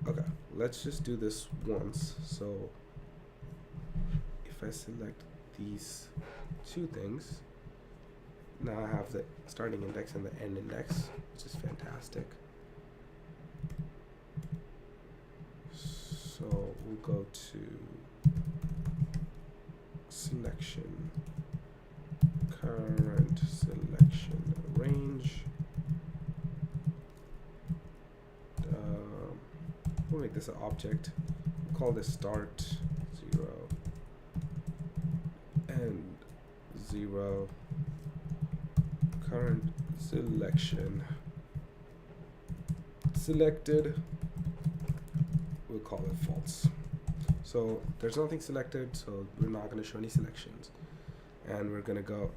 Okay, let's just do this once. So if I select these two things, now I have the starting index and the end index, which is fantastic. So we'll go to selection, current selection range. We'll make this an object. We'll call this start 0 and 0. Current selection selected. We'll call it false. So there's nothing selected, so we're not going to show any selections. And we're going to go.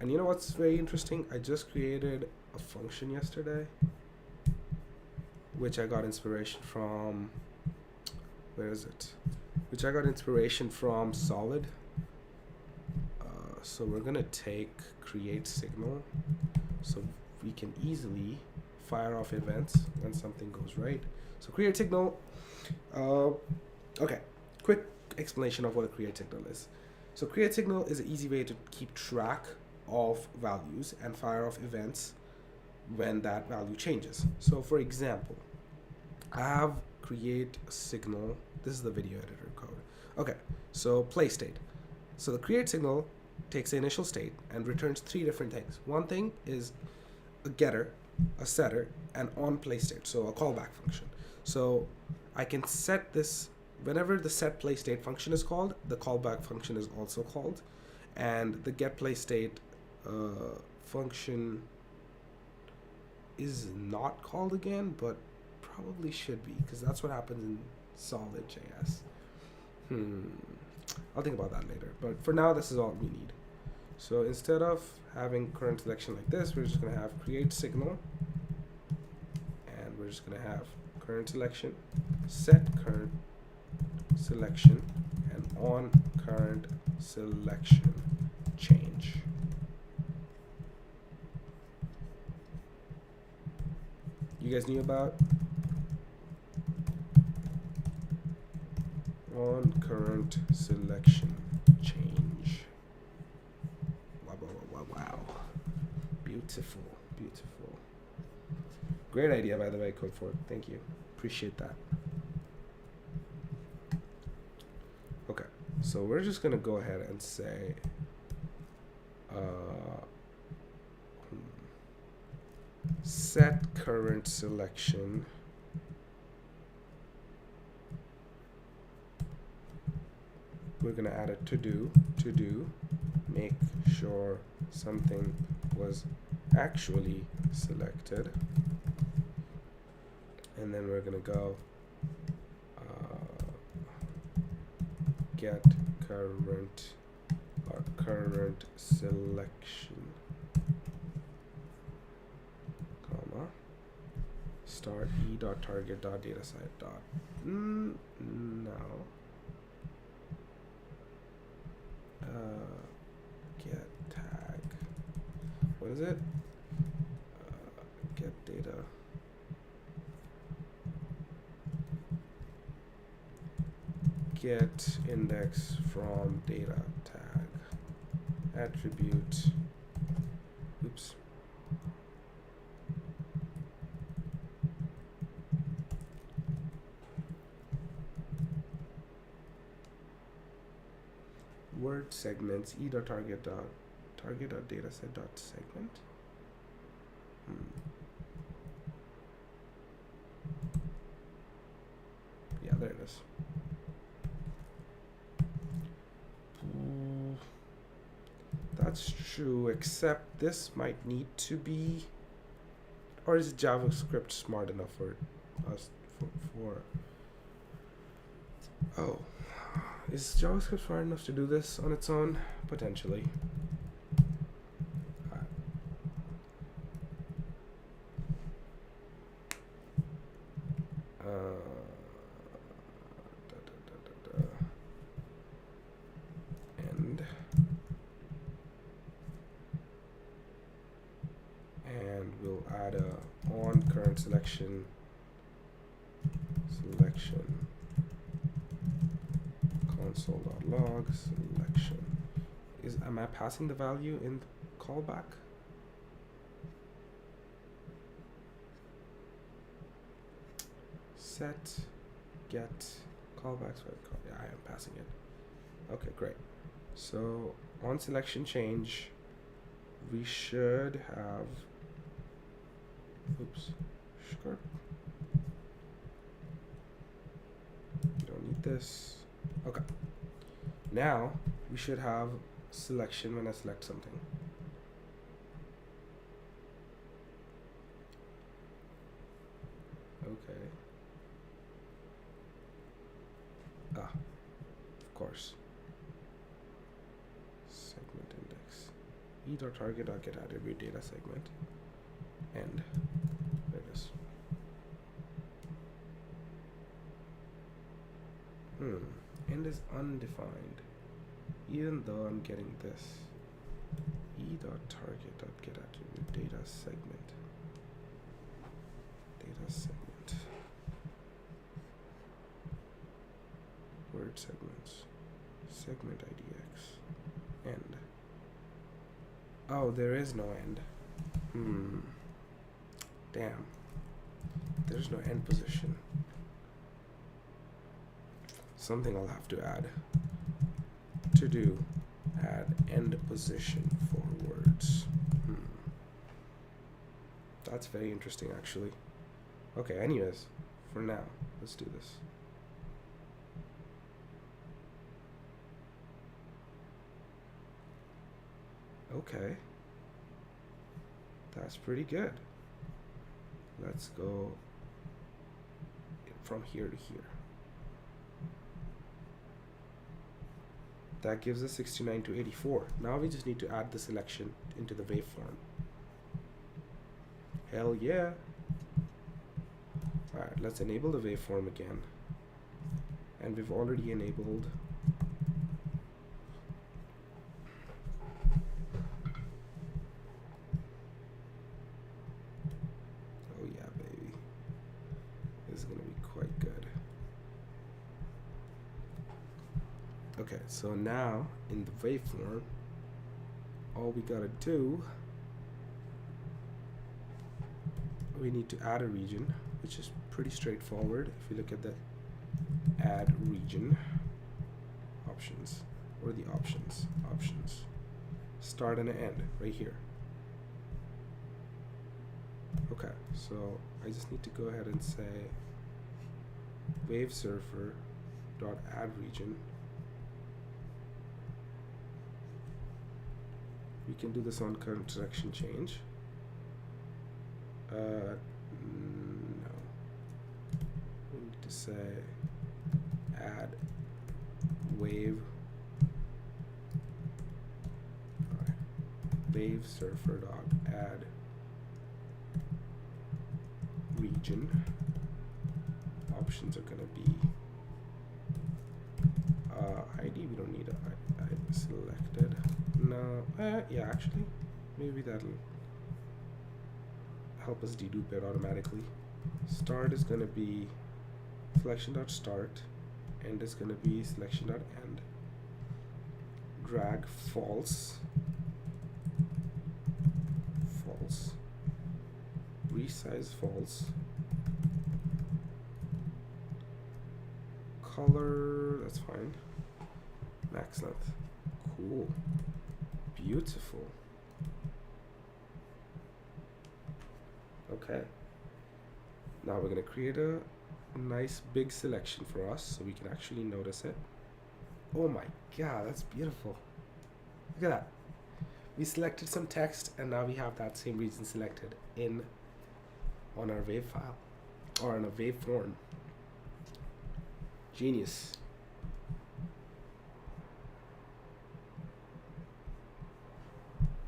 And you know what's very interesting? I just created a function yesterday, which I got inspiration from. Where is it? Which I got inspiration from Solid. So we're gonna take create signal, so we can easily fire off events when something goes right. So create signal. Okay, quick explanation of what a create signal is. So create signal is an easy way to keep track of values and fire off events when that value changes. So for example, I have create signal. This is the video editor code. Okay, so play state. So the create signal takes the initial state and returns three different things. One thing is a getter, a setter, and on play state, so a callback function. So I can set this whenever the set play state function is called, the callback function is also called, and the get play state function is not called again, but probably should be, because that's what happens in Solid.js. I'll think about that later, but for now this is all we need. So instead of having current selection like this, we're just going to have create signal, and we're just going to have current selection, set current selection, and on current selection change. You guys knew about on current selection change. Wow, wow, wow, wow. Beautiful, beautiful. Great idea, by the way, Code4. Thank you. Appreciate that. Okay, so we're just gonna go ahead and say set current selection we're gonna add a to do make sure something was actually selected, and then we're gonna go get current or current selection comma start e.target.dataset. No. Get tag. What is it? Get data. Get index from data tag. Attribute. Oops. word segments e.target.dataset.segment. Yeah, there it is. That's true, except this might need to be, or is JavaScript smart enough for us oh, is JavaScript smart enough to do this on its own? Potentially. And we'll add a on current selection console.log selection. Am I passing the value in the callback? Set get callbacks. Yeah, I am passing it. Okay, great. So on selection change, we should have, sure. You don't need this. Okay. Now we should have selection when I select something. Okay. Of course. Segment index. e.target.get attribute data segment. End. There it is. End is undefined. Even though I'm getting this. e.target.get attribute data segment. Word segments. Segment IDX. End. Oh, there is no end. Damn. There's no end position. Something I'll have to add. To do. Add end position for words. That's very interesting, actually. Okay, anyways, for now, let's do this. Okay. That's pretty good. Let's go from here to here. That gives us 69 to 84. Now we just need to add the selection into the waveform. Hell yeah. Alright, let's enable the waveform again. And we've already enabled oh yeah, baby. This is gonna be quite good. Okay, so now in the waveform, all we gotta do, we need to add a region, which is pretty straightforward. If you look at the add region options, or the options, start and end right here. Okay, so I just need to go ahead and say wavesurfer dot add region. We can do this on current selection change. No. We need to say add wave. Alright. Wavesurfer dot add region. Options are gonna be ID. We don't need a I selected. No, yeah, actually, maybe that'll help us dedupe it automatically. Start is gonna be selection.start, end is gonna be selection.end. Drag false, resize false, color, that's fine, max length, Cool. Beautiful. Okay. Now we're gonna create a nice big selection for us so we can actually notice it. Oh my god, that's beautiful. Look at that. We selected some text and now we have that same region selected on our wave file or on a waveform. Genius.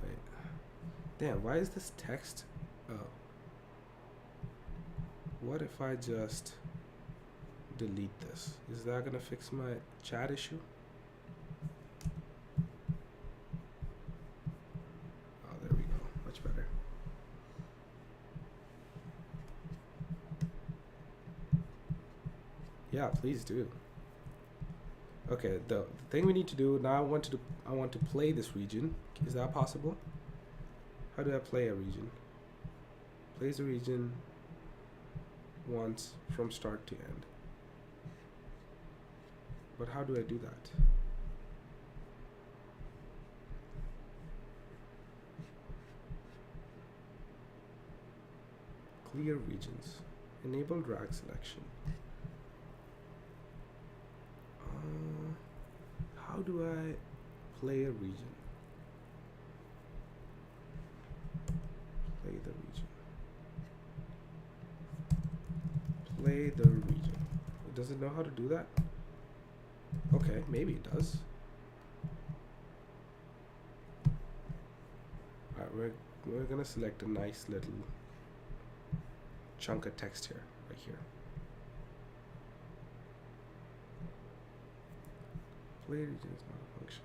Wait. Damn, why is this text? Oh. What if I just delete this? Is that gonna fix my chat issue? Oh, there we go. Much better. Yeah, please do. Okay, the thing we need to do now, I want to play this region. Is that possible? How do I play a region? Plays a region once from start to end. But how do I do that? Clear regions. Enable drag selection. How do I play a region? Play the region. Play the region. Does it know how to do that? Okay, maybe it does. Alright, we're gonna select a nice little chunk of text here, right here. Play region is not a function.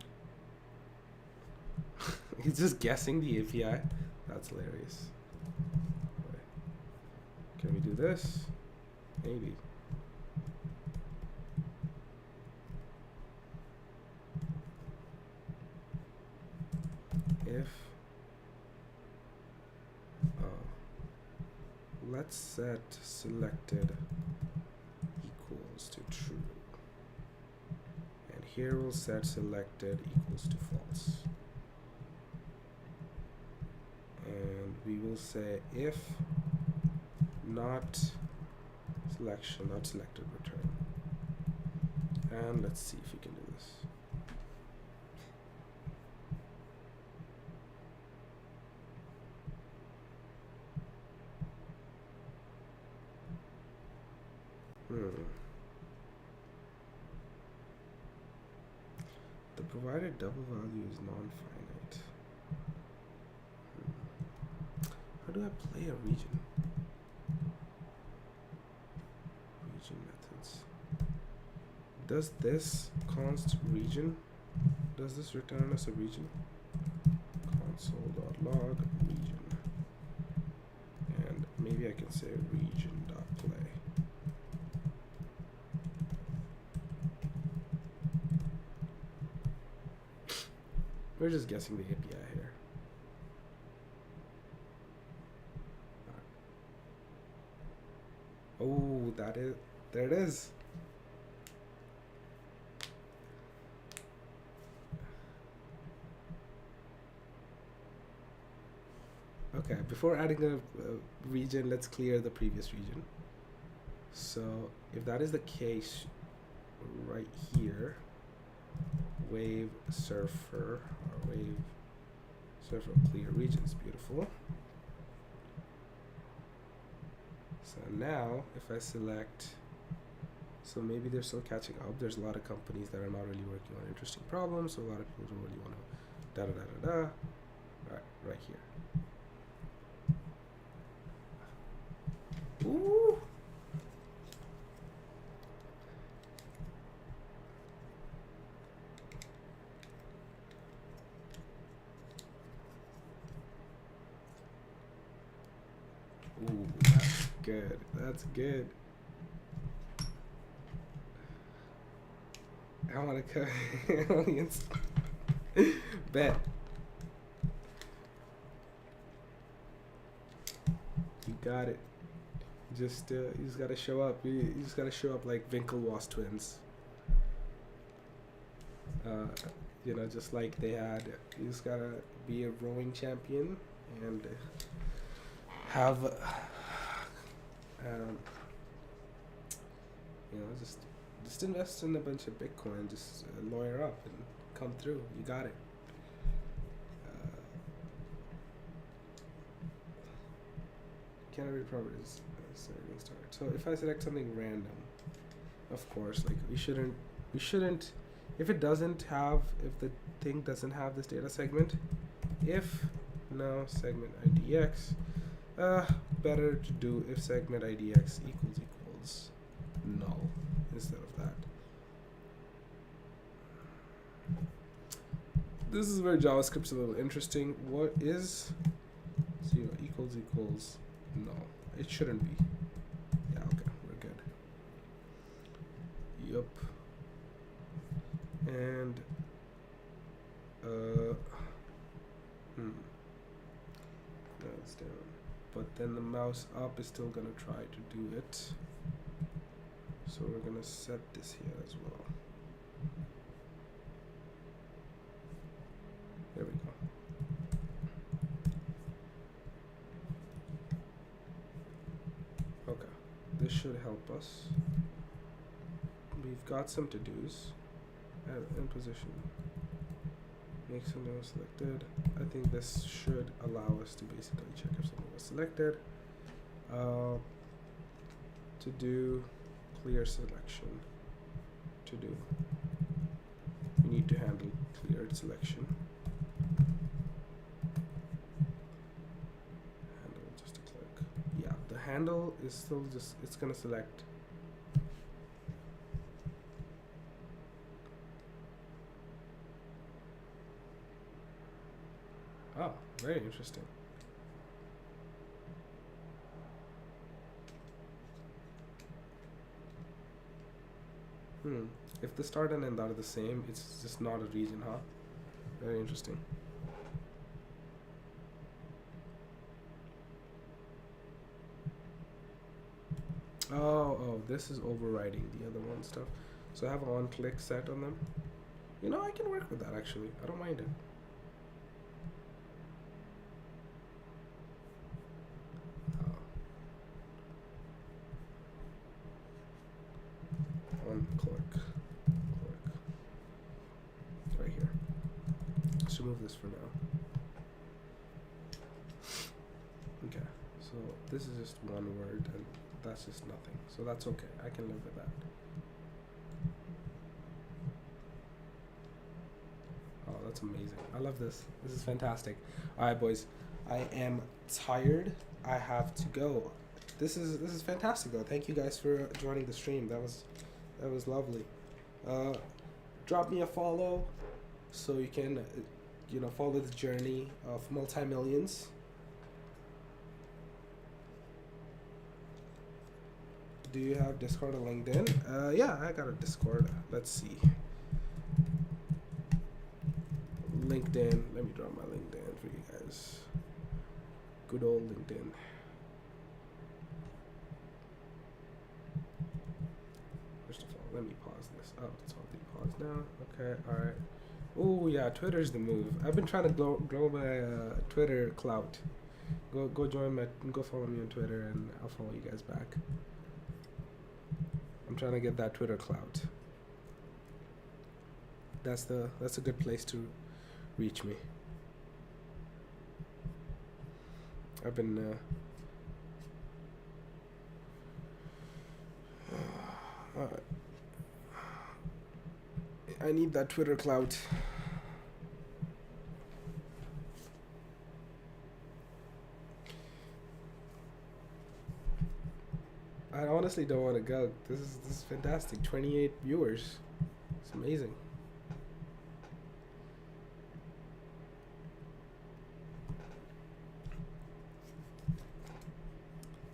He's just guessing the API. That's hilarious. Okay. Can we do this? Maybe. If let's set selected equals to true. Here we'll set selected equals to false. And we will say if not selection, not selected, return. And let's see if we can do this. The provided double value is non-finite. How do I play a region? Region methods. Does this const region? Does this return us a region? Console.log region. And maybe I can say region.play. We're just guessing the API here. Oh, there it is. Okay, before adding a region, let's clear the previous region. So if that is the case, right here, wave surfer clear regions, beautiful. So now if I select, so maybe they're still catching up. There's a lot of companies that are not really working on interesting problems, so a lot of people don't really want to right here. Ooh. Ooh, that's good. That's good. I want to cut audience. Bet. You got it. You just gotta show up. You just gotta show up like Winklevoss twins. just like they had, you just gotta be a rowing champion and have, just invest in a bunch of Bitcoin, just lawyer up and come through. You got it. Can't read properties. Start. So if I select something random, of course, like we shouldn't, if the thing doesn't have this data segment, if no segment IDX, better to do if segment IDX equals null instead of that. This is where JavaScript's a little interesting. What is 0 equals null? It shouldn't be. Yeah, okay, we're good. Yup. And that's down. But then the mouse up is still gonna try to do it. So we're gonna set this here as well. There we go. Okay, this should help us. We've got some to-dos. In position. Make something was selected. I think this should allow us to basically check if something was selected. To do clear selection. To do. We need to handle cleared selection. Handle just a click. Yeah, the handle is still just, it's gonna select. Oh, very interesting. If the start and end are the same, it's just not a region, huh? Very interesting. Oh, this is overriding the other one stuff. So I have an on-click set on them. I can work with that actually. I don't mind it. Click right here. Let's remove this for now. Okay, so this is just one word and that's just nothing, so that's okay. I can live with that. Oh, that's amazing. I love this. This is fantastic. All right, boys, I am tired. I have to go. This is fantastic though. Thank you guys for joining the stream. That was lovely. Drop me a follow so you can follow the journey of multi-millions. Do you have Discord or LinkedIn? Yeah, I got a Discord. Let's see. LinkedIn. Let me drop my LinkedIn for you guys. Good old LinkedIn. First of all, let me pause this. Oh, it's already paused now. Okay, alright. Oh yeah, Twitter's the move. I've been trying to grow my Twitter clout. Go follow me on Twitter and I'll follow you guys back. I'm trying to get that Twitter clout. That's a good place to reach me. I've been I need that Twitter clout. I honestly don't want to go. This is fantastic. 28 viewers. It's amazing.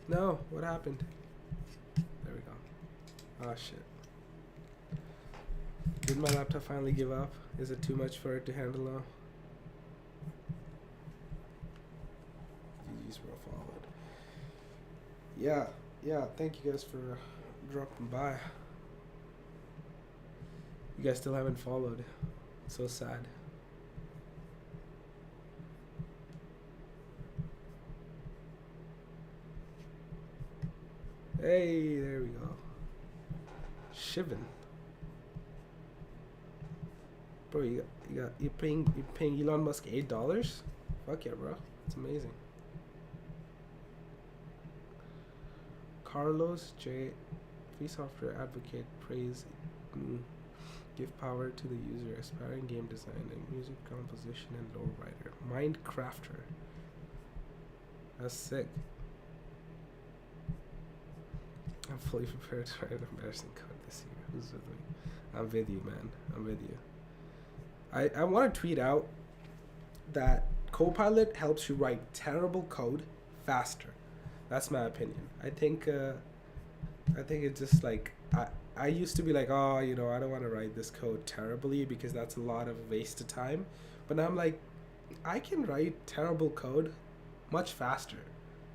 No, what happened? There we go. Oh shit. Did my laptop finally give up? Is it too much for it to handle now? GG's were followed. Yeah, thank you guys for dropping by. You guys still haven't followed. So sad. Hey, there we go. Shivan. Bro, you're paying Elon Musk $8? Fuck yeah, bro. It's amazing. Carlos J. Free software advocate praise give power to the user, aspiring game design and music composition and lore writer. Mindcrafter. That's sick. I'm fully prepared to write an embarrassing code this year. Who's with me? I'm with you, man. I'm with you. I want to tweet out that Copilot helps you write terrible code faster. That's my opinion. I think it's just like I used to be like, oh, I don't want to write this code terribly because that's a lot of wasted time. But now I'm like, I can write terrible code much faster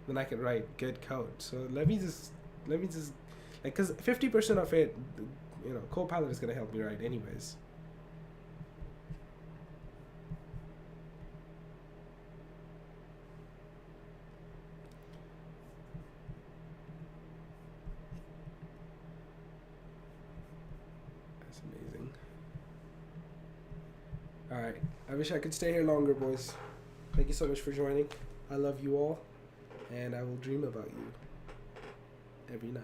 than I can write good code. So let me just like, because 50% of it, Copilot is gonna help me write anyways. That's amazing. All right, I wish I could stay here longer, boys. Thank you so much for joining. I love you all, and I will dream about you every night.